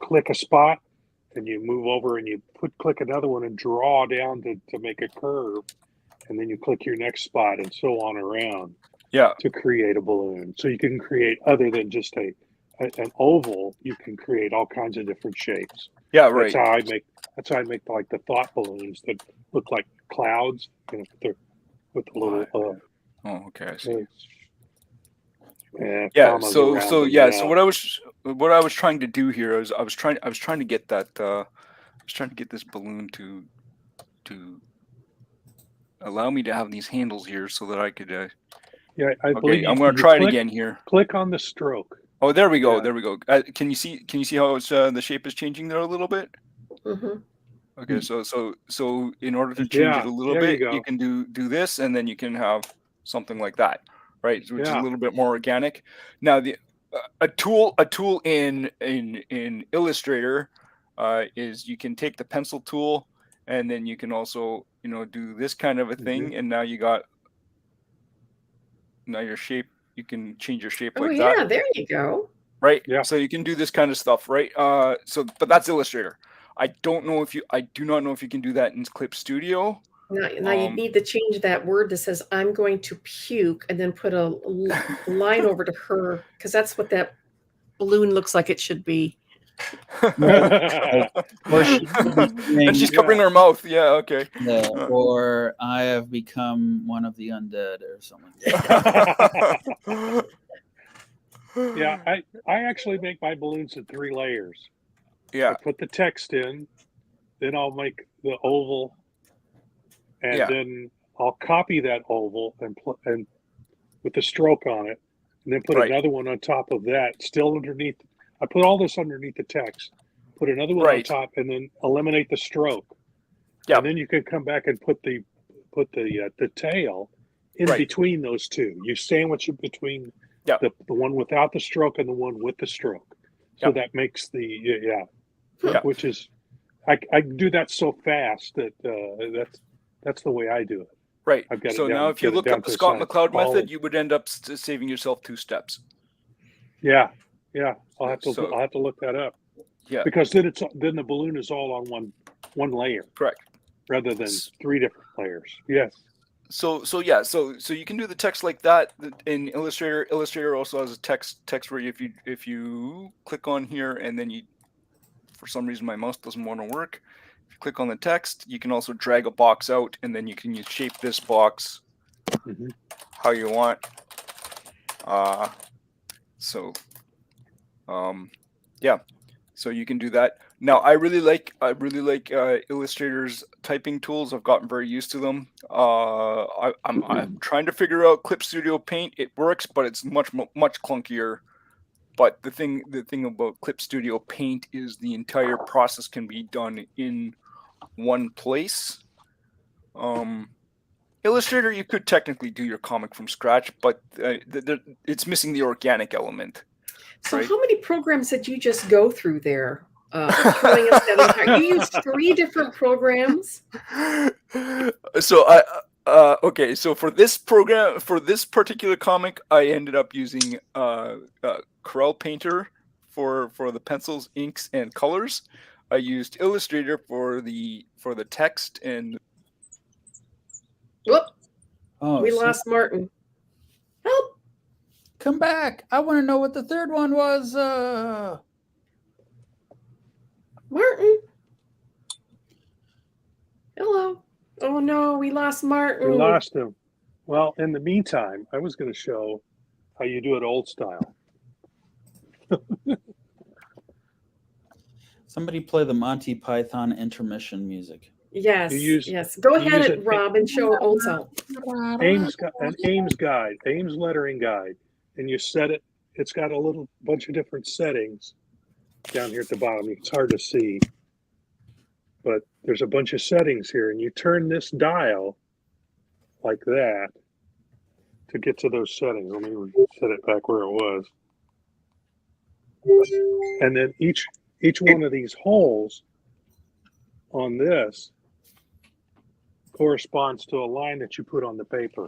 click a spot and you move over and you click another one and draw down to make a curve, and then you click your next spot and so on around. To create a balloon. So you can create, other than just an oval, you can create all kinds of different shapes. Yeah, right. That's how I make like the thought balloons that look like clouds, with the little. Okay, I see. So what I was trying to do here is I was trying to get that this balloon to allow me to have these handles here so that I could. I believe I'm going to try it again here. Click on the stroke. Oh, there we go. Yeah. There we go. Can you see how it's the shape is changing there a little bit? Mm-hmm. Okay, so in order to change it a little bit, you can do this, and then you can have something like that, right? Which is a little bit more organic. Now, a tool in Illustrator is you can take the pencil tool, and then you can also do this kind of a thing, and now your shape. You can change your shape like that. Oh yeah, there you go. Right. Yeah. So you can do this kind of stuff, right? But that's Illustrator. I do not know if you can do that in Clip Studio. Now you need to change that word that says "I'm going to puke" and then put a line over to her, because that's what that balloon looks like it should be. And she's covering her mouth. Yeah. Okay. Yeah, or I have become one of the undead or something. Yeah, I actually make my balloons in 3 layers. Yeah. I put the text in, then I'll make the oval, and then I'll copy that oval and with the stroke on it, and then put another one on top of that, still underneath. I put all this underneath the text, put another one on top, and then eliminate the stroke. Yeah. And then you can come back and put the tail in between those two. You sandwich it between the one without the stroke and the one with the stroke. So that makes which is I do that so fast that that's the way I do it. Right. I've got it So down- now if you get it look down up the to Scott science. McCloud All method, of- you would end up saving yourself 2 steps. Yeah, I'll have to So- I'll have to look that up Yeah, because then the balloon is all on one layer correct. rather than 3 different layers. Yes. So you can do the text like that in Illustrator. Illustrator also has a text where if you click on here and then for some reason my mouse doesn't want to work. If you click on the text, you can also drag a box out, and then you can shape this box how you want. Yeah, so you can do that. Now I really like Illustrator's typing tools. I've gotten very used to them. I'm trying to figure out Clip Studio Paint. It works, but it's much clunkier. But the thing about Clip Studio Paint is the entire process can be done in one place. Illustrator, you could technically do your comic from scratch, but it's missing the organic element. So right? how many programs did you just go through there? Showing us that entire, you used 3 different programs. So okay, so for this program, for this particular comic, I ended up using Corel Painter for the pencils, inks, and colors. I used Illustrator for the text and. Whoop! Oh, We so- lost Martin. Help! Come back. I want to know what the third one was. Martin. Hello. Oh no, we lost Martin. We lost him. Well, in the meantime, I was going to show how you do it old style. Somebody play the Monty Python intermission music. Yes, You use- yes. Go you ahead, use it- Rob, and show old self. Ames guide, Ames lettering guide, and you set it. It's got a little bunch of different settings down here at the bottom. It's hard to see, but there's a bunch of settings here, and you turn this dial like that to get to those settings. Let me set it back where it was, and then each one of these holes on this corresponds to a line that you put on the paper.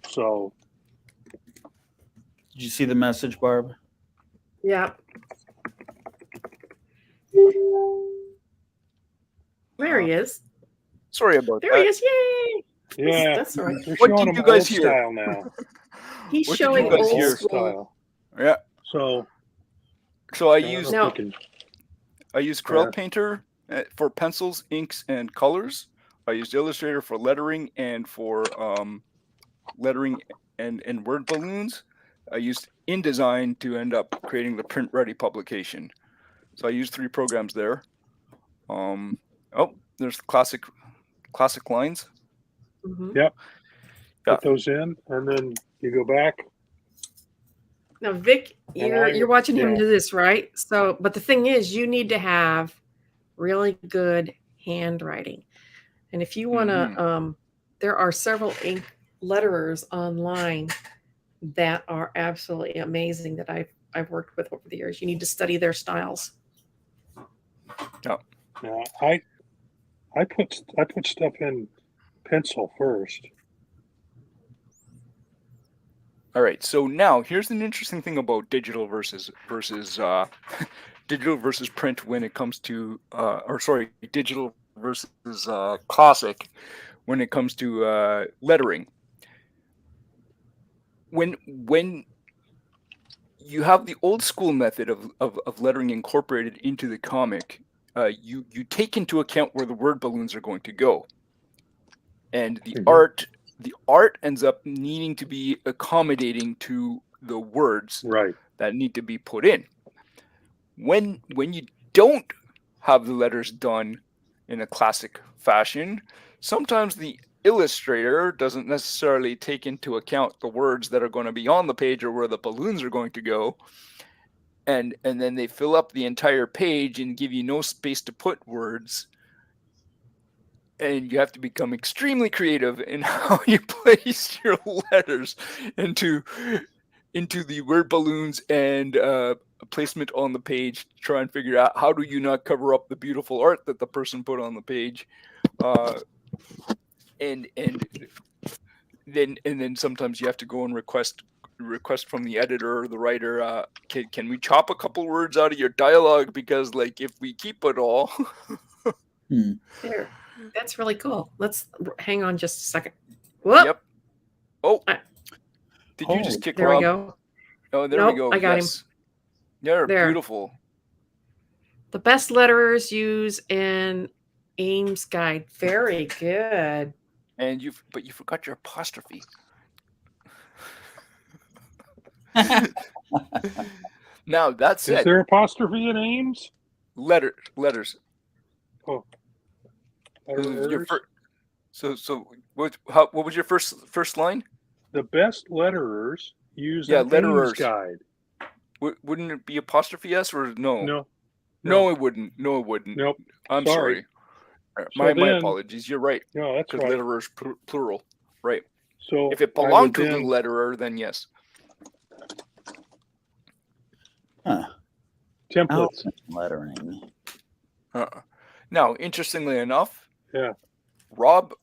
So Did you see the message, Barb? Yeah. There he is. Sorry about There he that. is. Yay! yeah, That's all right. we're What showing did them you guys old hear? style now. He's What did showing you guys old hear? school. style. Yeah. So So I I don't used know No. if we can- I used Corel Yeah. Painter for pencils, inks, and colors. I used Illustrator for lettering and for lettering and word balloons. I used InDesign to end up creating the print ready publication. So I used 3 programs there. Oh, there's the classic lines. Mhm. Yep. Yeah. Put those in, and then you go back. Now, Vic, And you're watching him yeah. do this, right? So, but the thing is, you need to have really good handwriting, and if you want to, there are several ink letterers online that are absolutely amazing that I've worked with over the years. You need to study their styles. Now, I put stuff in pencil first. All right. So now here's an interesting thing about digital versus digital versus print when it comes to digital versus classic when it comes to lettering. When you have the old school method of lettering incorporated into the comic, you take into account where the word balloons are going to go, and the art ends up needing to be accommodating to the words Right. that need to be put in. When you don't have the letters done in a classic fashion, sometimes the illustrator doesn't necessarily take into account the words that are going to be on the page or where the balloons are going to go, and then they fill up the entire page and give you no space to put words, and you have to become extremely creative in how you place your letters into the word balloons and placement on the page to try and figure out how do you not cover up the beautiful art that the person put on the page, and then sometimes you have to go and request from the editor or the writer, can we chop a couple words out of your dialogue, because like if we keep it all. There. That's really cool. Let's hang on just a second. Whoop. Yep. Oh, did you just kick there Rob? we go. Oh, there Nope, we go. I got him. They're There. beautiful. The best letterers use an Ames guide. Very good. And you forgot your apostrophe. Now that's Is it. there apostrophe in Ames? Letters. Oh. Your what was your first line? The best letterers use an letterers. Ames guide. Wouldn't it be apostrophe s or no? No. It wouldn't. No, it wouldn't. Nope. I'm Sorry. My then- apologies. You're right. No, that's Because right. letterers plural. Right. So If it I would belonged to the then- letterer, then yes. templates. Lettering. Now, interestingly enough, Yeah. Rob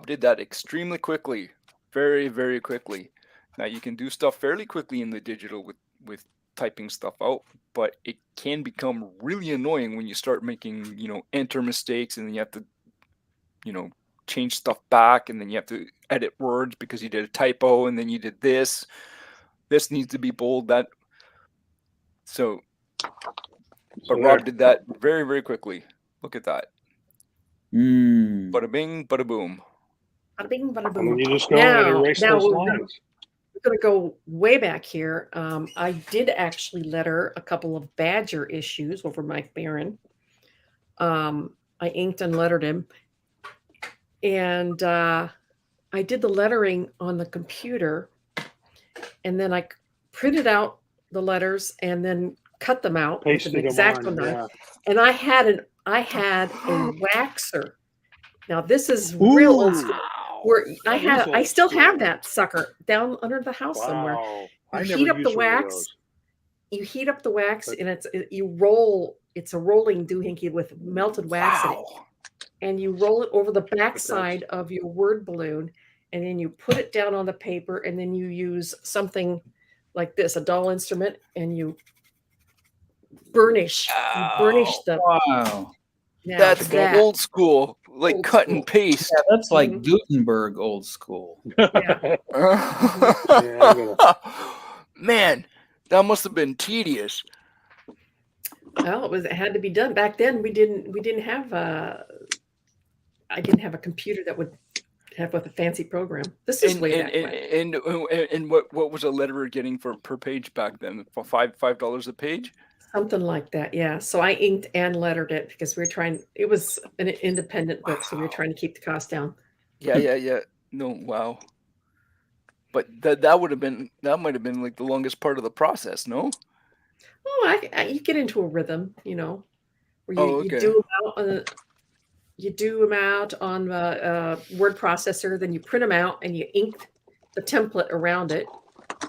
did that extremely quickly, very, very quickly. Now you can do stuff fairly quickly in the digital with typing stuff out, but it can become really annoying when you start making, enter mistakes, and then you have to, change stuff back, and then you have to edit words because you did a typo, and then you did this. This needs to be bold. But Rob did that very, very quickly. Look at that. Bada bing, bada boom. Bada bing, bada And boom. then you just go and erase those we're lines. going to go way back here. I did actually letter a couple of Badger issues over Mike Barron. I inked and lettered him. And I did the lettering on the computer. And then I printed out the letters and then cut them out Pasted with an them X-Acto on, knife. yeah. And I had a waxer. Now this is real old school. Where I still have that sucker down under the house somewhere. Wow. You I heat never up the used one of wax. those. You heat up the wax, and you roll. It's a rolling doohickey with melted wax in it, and you roll it over the backside of your word balloon, and then you put it down on the paper, and then you use something like this, a dull instrument, and you burnish. You burnish the. Wow. Now That's old school, like Old cut school. and paste. Yeah, that's like Mhm. Gutenberg old school. Yeah. Man, that must have been tedious. Well, it had to be done back then. We didn't have I didn't have a computer that would have with a fancy program. This is way back when. And what was a letterer getting per page back then? For $5 a page? Something like that, yeah. So I inked and lettered it because we were trying. It was an independent book, so we were trying to keep the cost down. Yeah. No, wow. But that might have been like the longest part of the process, no? Oh, you get into a rhythm, where you do them out on the word processor, then you print them out and you ink the template around it,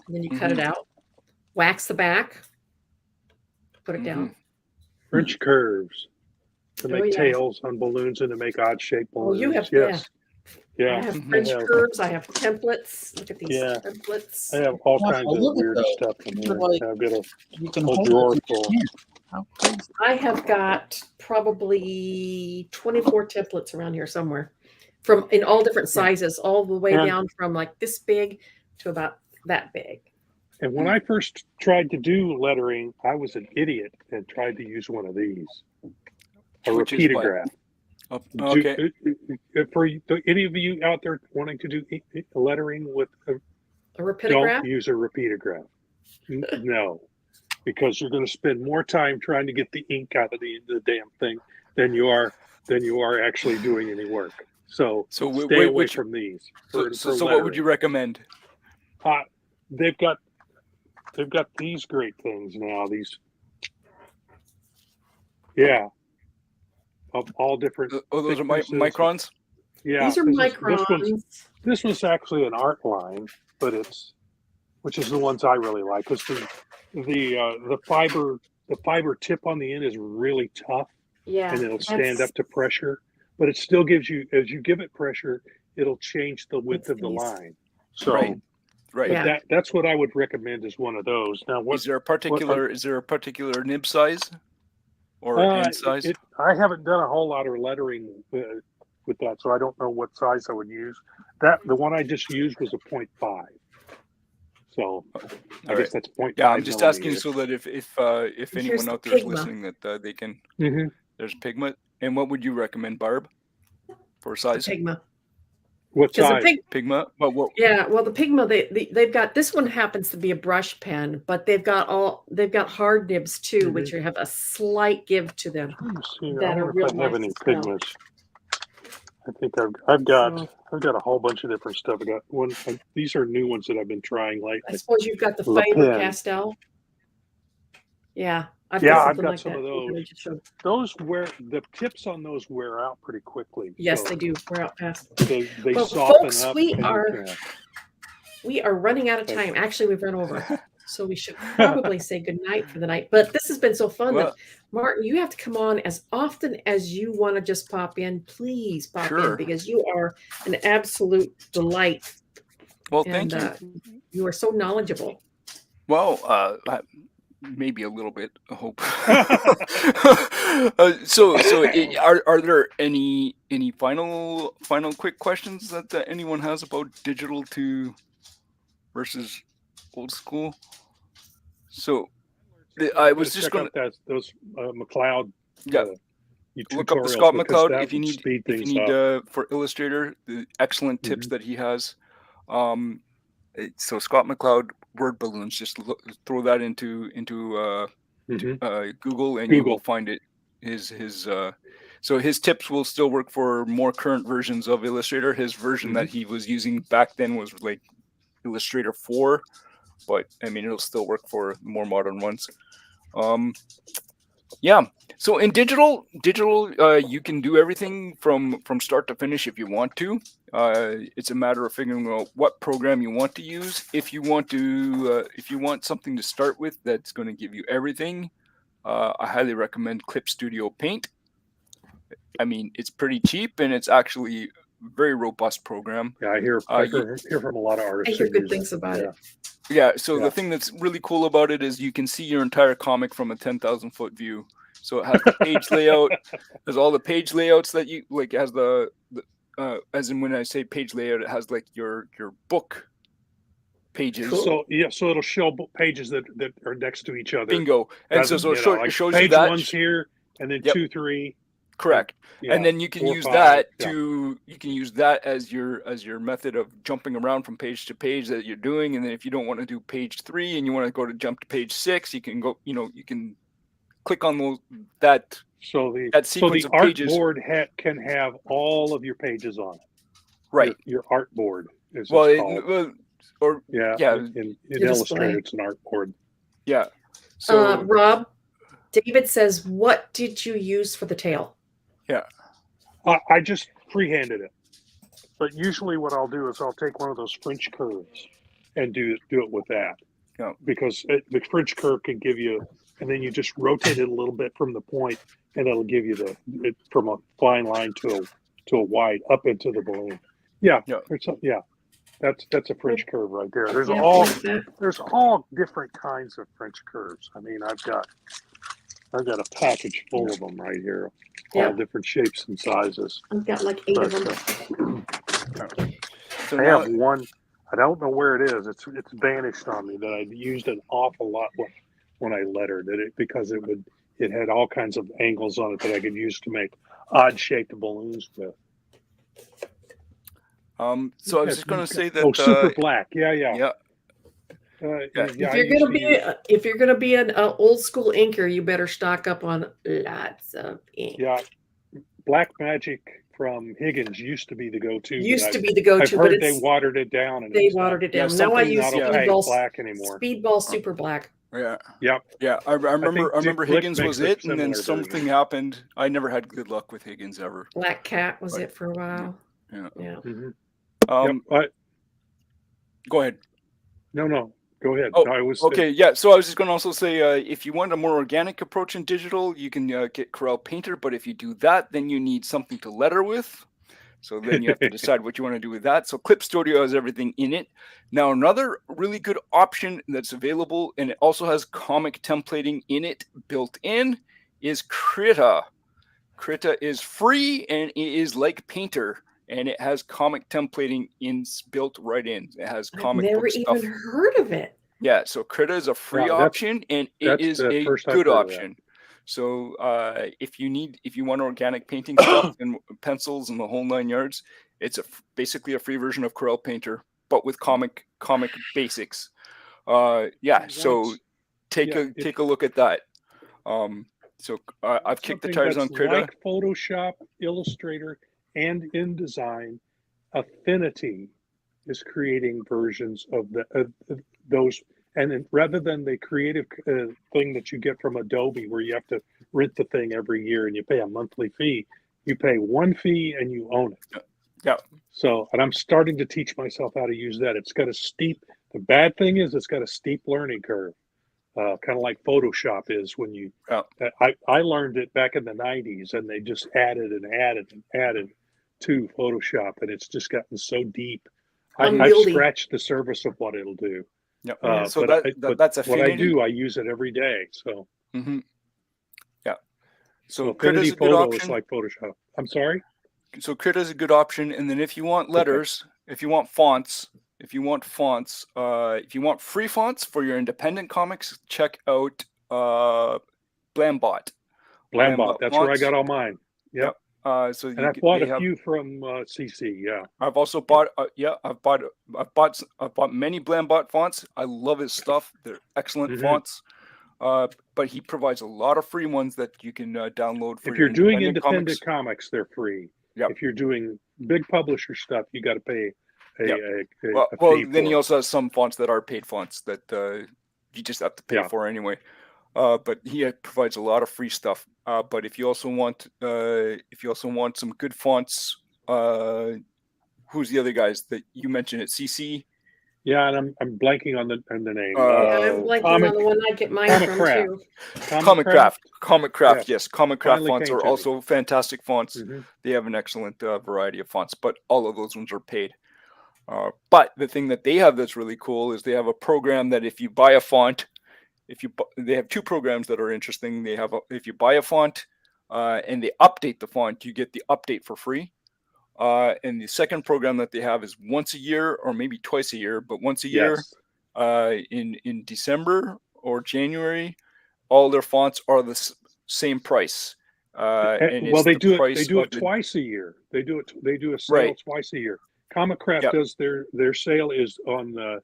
and then you cut it out, wax the back, put it down. French curves to make yeah. tails on balloons and to make odd shaped Oh, balloons. you have yes. Yeah. I have French curves. I have templates. Look at these Yeah. templates. I have all Wow, kinds of look at weird those. stuff in They're here. like- I've got a You can whole hold drawer it with your full. hand. How crazy. I have got probably 24 templates around here somewhere, from in all different sizes, all the way Yeah. down from like this big to about that big. And when I first tried to do lettering, I was an idiot and tried to use one of these, a Which is what? repeatograph. Okay. For any of you out there wanting to do lettering with A don't rapidograph. use a repeatograph. No, because you're going to spend more time trying to get the ink out of the damn thing than you are actually doing any work. So stay away from these. So for what would you recommend? They've got these great things now. These, of all different. Oh, those are thicknesses. microns? Yeah, These are microns. This was actually an art line, but it's which is the ones I really like, because the fiber tip on the end is really tough, Yeah. and it'll stand up to pressure, but it still gives you, as you give it pressure, it'll change the width of the line. So Right. Right. Yeah. that's what I would recommend is one of those. Now, Is there a particular nib size or end size? I haven't done a whole lot of lettering with that, so I don't know what size I would use. The one I just used was a 0.5. So I guess that's 0.5. Yeah, I'm just asking millimeters. so that if Here's anyone the out there is Pigma. listening, that they can. Mhm. There's Pigma. And what would you recommend, Barb, for size? Pigma. What 'Cause the size? Pigma. But what? Yeah, well, the Pigma they've got, this one happens to be a brush pen, but they've got hard nibs too, which have a slight give to them. Let me see. that I are wonder real if I have nice any to smell. pigments. I think I've got So- I've got a whole bunch of different stuff. I got one. These are new ones that I've been trying I lately. suppose you've got the Le Faber Pen. Castell. Yeah, I've Yeah, got I've something got like some that. of too, that I those. just showed. Those the tips on those wear out pretty quickly. Yes, so they do. We're out past. They Well, soften folks, up. we and are yeah. we are running out of Okay. time. Actually, we've run over, so we should probably say goodnight for the night. But this has been so fun. Well- that Martin, you have to come on as often as you want to just pop in. Please pop in, Sure. because you are an absolute delight, Well, and thank you. you are so knowledgeable. Well, maybe a little bit. I hope. Are there any final quick questions that anyone has about digital to versus old school? So I was just check going out those McLeod. Yeah. Look up the tutorials, Scott because McLeod that if you would need speed things up. for Illustrator, the excellent tips Mhm. that he has. So Scott McLeod word balloons, just throw that into Mhm. Google, and you Google. will find it. So his tips will still work for more current versions of Illustrator. His version that he was using back then was like Illustrator 4, but I mean it'll still work for more modern ones. Yeah. So in digital, you can do everything from start to finish if you want to. It's a matter of figuring out what program you want to use. If you want something to start with that's going to give you everything, I highly recommend Clip Studio Paint. I mean, it's pretty cheap and it's actually a very robust program. Yeah, I hear from a lot of I artists. hear that good use things about it. Yeah, so Yeah. the thing that's really cool about it is you can see your entire comic from a 10,000-foot view. So it has the page layout, there's all the page layouts that you like. It has the as in when I say page layout, it has like your book pages. Cool. So it'll show pages that are next to each other. Bingo. And so You it know, like shows you page that. one's here, and then Yep. 2, 3. Correct. Yeah, And then you can 4, use 5, that yeah. you can use that as your method of jumping around from page to page that you're doing. And then if you don't want to do page 3 and you want to jump to page 6, you can go. You can click on that sequence of pages. Artboard can have all of your pages on it. Right. Your artboard is Well, it's called. In Your Illustrator, display. it's an artboard. Yeah. So Rob, David says, what did you use for the tail? yeah. I just freehanded it, but usually what I'll do is I'll take one of those French curves and do it with that. Yeah. Because the French curve can give you, and then you just rotate it a little bit from the point, and it'll give you from a fine line to a wide up into the balloon. Yeah. That's a French curve right there. There's Yeah, all like that. there's all different kinds of French curves. I mean, I've got a package full of them right here, Yeah. all different shapes and sizes. I've got like 8 of But, them. So I now, have one. I don't know where it is. It's vanished on me. That I used an awful lot when I lettered it because it had all kinds of angles on it that I could use to make odd shaped balloons with. so I was just going to say that. Super black. Yeah. Yeah. If you're gonna be an old school inker, you better stock up on lots of ink. Yeah, Black Magic from Higgins used to be the go-to. Used to be the go-to, I've but heard they watered it down. And they it's watered it Yeah, down. Now I something use not opaque Speedball black anymore. Speedball Super Black. Yeah. Yep. Yeah. I remember Dick Higgins makes was a it, and then similar something version. happened. I never had good luck with Higgins ever. Black Cat was Right. it for a while. Yeah. Yeah. Mhm. Go ahead. No. Go ahead. Oh, I was okay, yeah. So I was just going to also say, if you want a more organic approach in digital, you can get Corel Painter. But if you do that, then you need something to letter with. So then you have to decide what you want to do with that. So Clip Studio has everything in it. Now, another really good option that's available, and it also has comic templating in it built in, is Krita. Krita is free, and it is like Painter, and it has comic templating built right in. It has I've comic never book stuff. even heard of it. Yeah, so Krita is a free Wow, that's- option, and it that's is the a first I've good heard of that. option. So if you want organic painting stuff and pencils and the whole 9 yards, it's basically a free version of Corel Painter, but with comic basics. Yeah, so take a look at that. So I've kicked the Something tires on that's Krita. like Photoshop, Illustrator, and InDesign. Affinity is creating versions of those, and then rather than the creative thing that you get from Adobe, where you have to rent the thing every year and you pay a monthly fee, you pay one fee and you own it. Yeah. So, and I'm starting to teach myself how to use that. It's got a steep. The bad thing is it's got a steep learning curve. Kind of like Photoshop is when you. I learned it back in the 90s, and they just added and added and added to Photoshop, and it's just gotten so deep. I've scratched the surface of what it'll do. Yeah. So but that's what I Affinity. do, I use it every day. So. Mm-hmm. Yeah. So Affinity Krita's a good Photo option. is like Photoshop. I'm sorry. So Krita is a good option, and then if you want letters, if you want fonts, if you want free fonts for your independent comics, check out Blambot. Blambot. That's where I got all mine. Yep. So and I've bought a few from CC. Yeah. I've also bought. I've bought many Blambot fonts. I love his stuff. They're excellent fonts. But he provides a lot of free ones that you can download. For if you're doing independent comics, comics, they're free. Yep. If you're doing big publisher stuff, you got to pay a well, fee then for he also has some fonts that are paid fonts that you just have to pay for anyway. But he provides a lot of free stuff. But if you also want some good fonts, who's the other guys that you mentioned at CC? Yeah, and I'm blanking on the name. I'm blanking on the one I get mine from too. Comic Craft, yes. Comic Craft Finally fonts came are to me. also fantastic fonts. They have an excellent variety of fonts, but all of those ones are paid. But the thing that they have that's really cool is they have a program that if you buy a font, they have two programs that are interesting. They have if you buy a font and they update the font, you get the update for free. And the second program that they have is once a year or maybe twice a year, but once a year in December or January, all their fonts are the same price. Well, they do it twice a year. They do a sale twice a year. Comic Craft does their sale is on the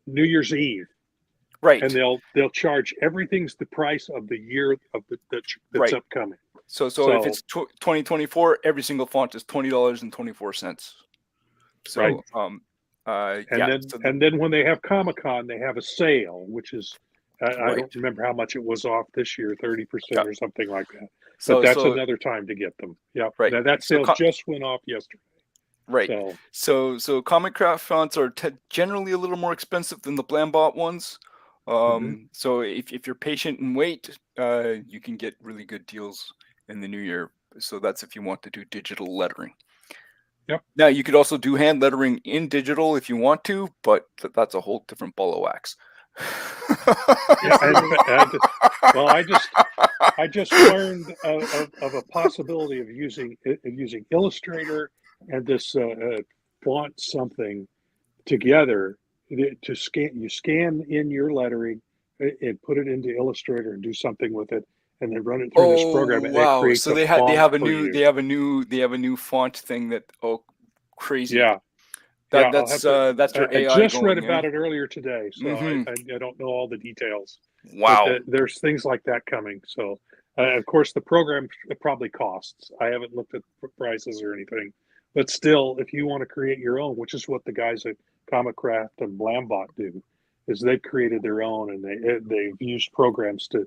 New Year's Eve. Right. And they'll charge everything's the price of the year of that's upcoming. So if it's 2024, every single font is $20.24. So and then when they have Comic-Con, they have a sale, which is I don't remember how much it was off this year, 30% or something like that. But that's another time to get them. Yeah. Right. Now, that sale just went off yesterday. Right. So Comic Craft fonts are generally a little more expensive than the Blambot ones. So if you're patient and wait, you can get really good deals in the new year. So that's if you want to do digital lettering. Yep. Now you could also do hand lettering in digital if you want to, but that's a whole different ball of wax. I just learned of a possibility of using Illustrator and this font something together to scan in your lettering and put it into Illustrator and do something with it, and then run it through this program. And wow! It creates so they have a new font thing that crazy. Yeah. That's their AI. I just read about it earlier today, so I don't know all the details. Wow. But there's things like that coming. So, of course, the program probably costs. I haven't looked at prices or anything. But still, if you want to create your own, which is what the guys at Comic Craft and Blambot do, is they've created their own, and they've used programs to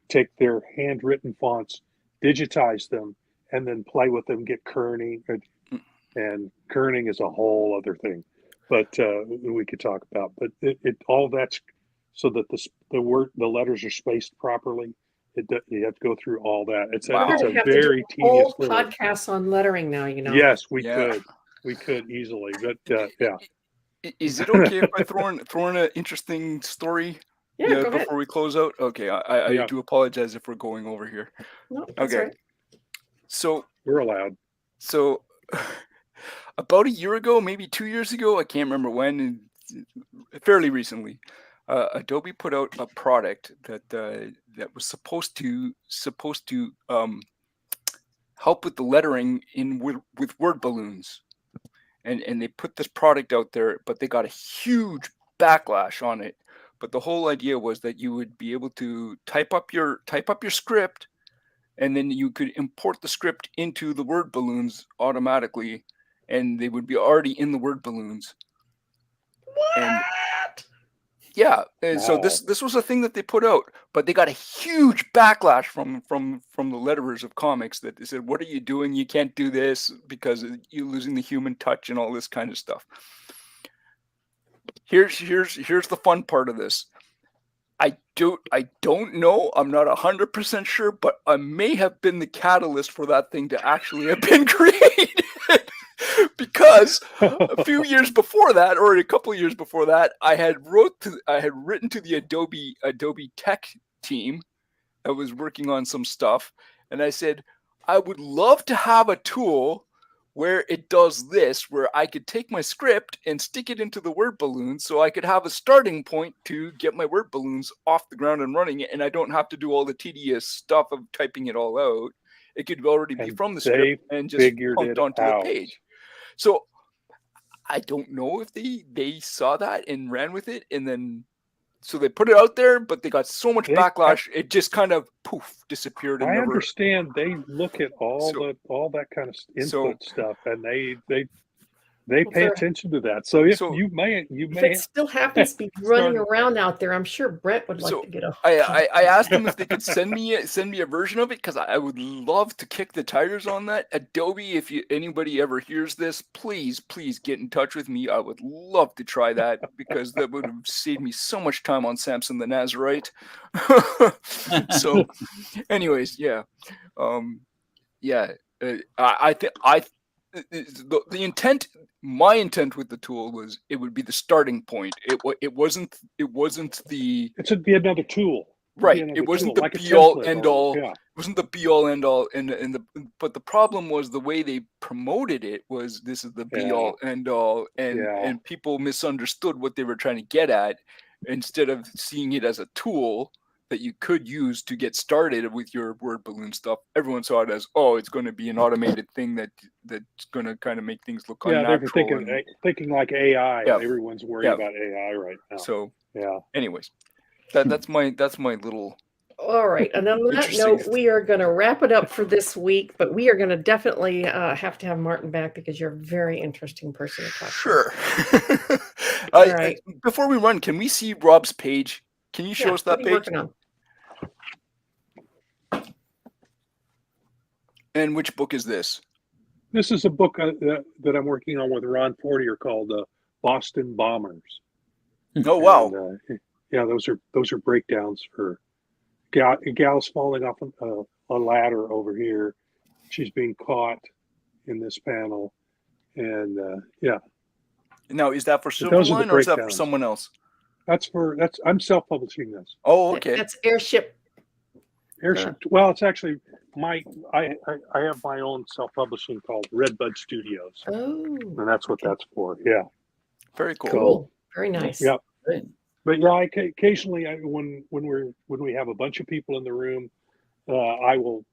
take their handwritten fonts, digitize them, and then play with them, get kerning. And kerning is a whole other thing. but we could talk about. But it all that's so that the letters are spaced properly. You have to go through all that. It's Wow. a We're gonna have to do very a tedious whole little. podcast on lettering now. Yes, we Yeah. could easily, but yeah. Is it okay if I throw in an interesting story? Yeah, go ahead. Before we close out. Okay, I Yeah. do apologize if we're going over here. No, that's Okay. right. So We're allowed. So about a year ago, maybe 2 years ago, I can't remember when, fairly recently, Adobe put out a product that was supposed to help with the lettering with word balloons, and they put this product out there, but they got a huge backlash on it. But the whole idea was that you would be able to type up your script, and then you could import the script into the word balloons automatically, and they would be already in the word balloons. What? And yeah, and so Wow. this was a thing that they put out, but they got a huge backlash from the letterers of comics that they said, "What are you doing? You can't do this because you're losing the human touch and all this kind of stuff." Here's the fun part of this. I don't know. I'm not 100% sure, but I may have been the catalyst for that thing to actually have been created. Because a few years before that, or a couple of years before that, I had written to the Adobe tech team that was working on some stuff, and I said, I would love to have a tool where it does this, where I could take my script and stick it into the word balloon so I could have a starting point to get my word balloons off the ground and running it, and I don't have to do all the tedious stuff of typing it all out. It could already be And from the they script and just figured punked it onto out. the page. So I don't know if they saw that and ran with it, and then so they put it out there, but they got so much backlash, it just kind of poof disappeared. And I never, understand they look at all that kind of input stuff, and they pay attention to that. So if you may If it still happens to be running around out there, I'm sure Brett would like to get a. I asked them if they could send me a version of it, because I would love to kick the tires on that. Adobe, if anybody ever hears this, please get in touch with me. I would love to try that, because that would have saved me so much time on Samson the Nazarite. So, anyways, yeah, I think the intent. My intent with the tool was it would be the starting point. It wasn't the. It'd be another tool, right? It wasn't the be all end all. Yeah. It wasn't the be all end all. But the problem was the way they promoted it was this is the be all end all, and people misunderstood what they were trying to get at. Instead of seeing it as a tool that you could use to get started with your word balloon stuff, everyone saw it as, oh, it's going to be an automated thing that's going to kind of make things look unnatural. They're thinking like AI. Yeah. Everyone's worried about AI right now. So yeah. Anyways, that's my little. All right. And on that note, we are going to wrap it up for this week, but we are going to definitely have to have Martin back, because you're a very interesting person to talk to. Sure. All right. Before we run, can we see Rob's page? Can you show us that page? Working on? And which book is this? This is a book that I'm working on with Ron Fortier called Boston Bombers. Oh wow! And, yeah, those are breakdowns for gal's falling off a ladder over here. She's being caught in this panel, and yeah. Now, is that for Silverline or is that for someone else? I'm self-publishing this. Oh, okay. That's Airship. Well, it's actually I have my own self-publishing called Redbud Studios. Oh. And that's what that's for. Yeah. Very cool. Cool. Very nice. Yeah. But yeah, occasionally when we have a bunch of people in the room, I'll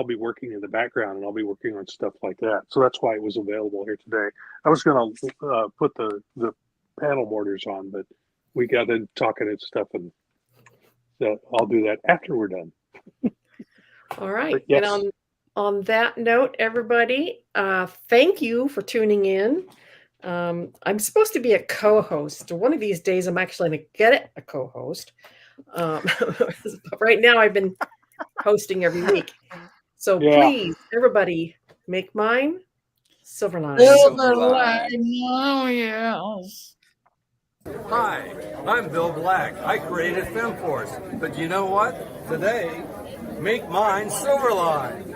be working in the background, and I'll be working on stuff like that. So that's why it was available here today. I was going to put the panel mortars on, but we got in talking and stuff, and I'll do that after we're done. All right. Yes. And on that note, everybody, thank you for tuning in. I'm supposed to be a co-host. One of these days, I'm actually going to get a co-host. Right now, I've been hosting every week. So please, everybody, make mine Silverline. Oh, yes. Hi, I'm Bill Black. I created FemForce. But you know what? Today, make mine Silverline.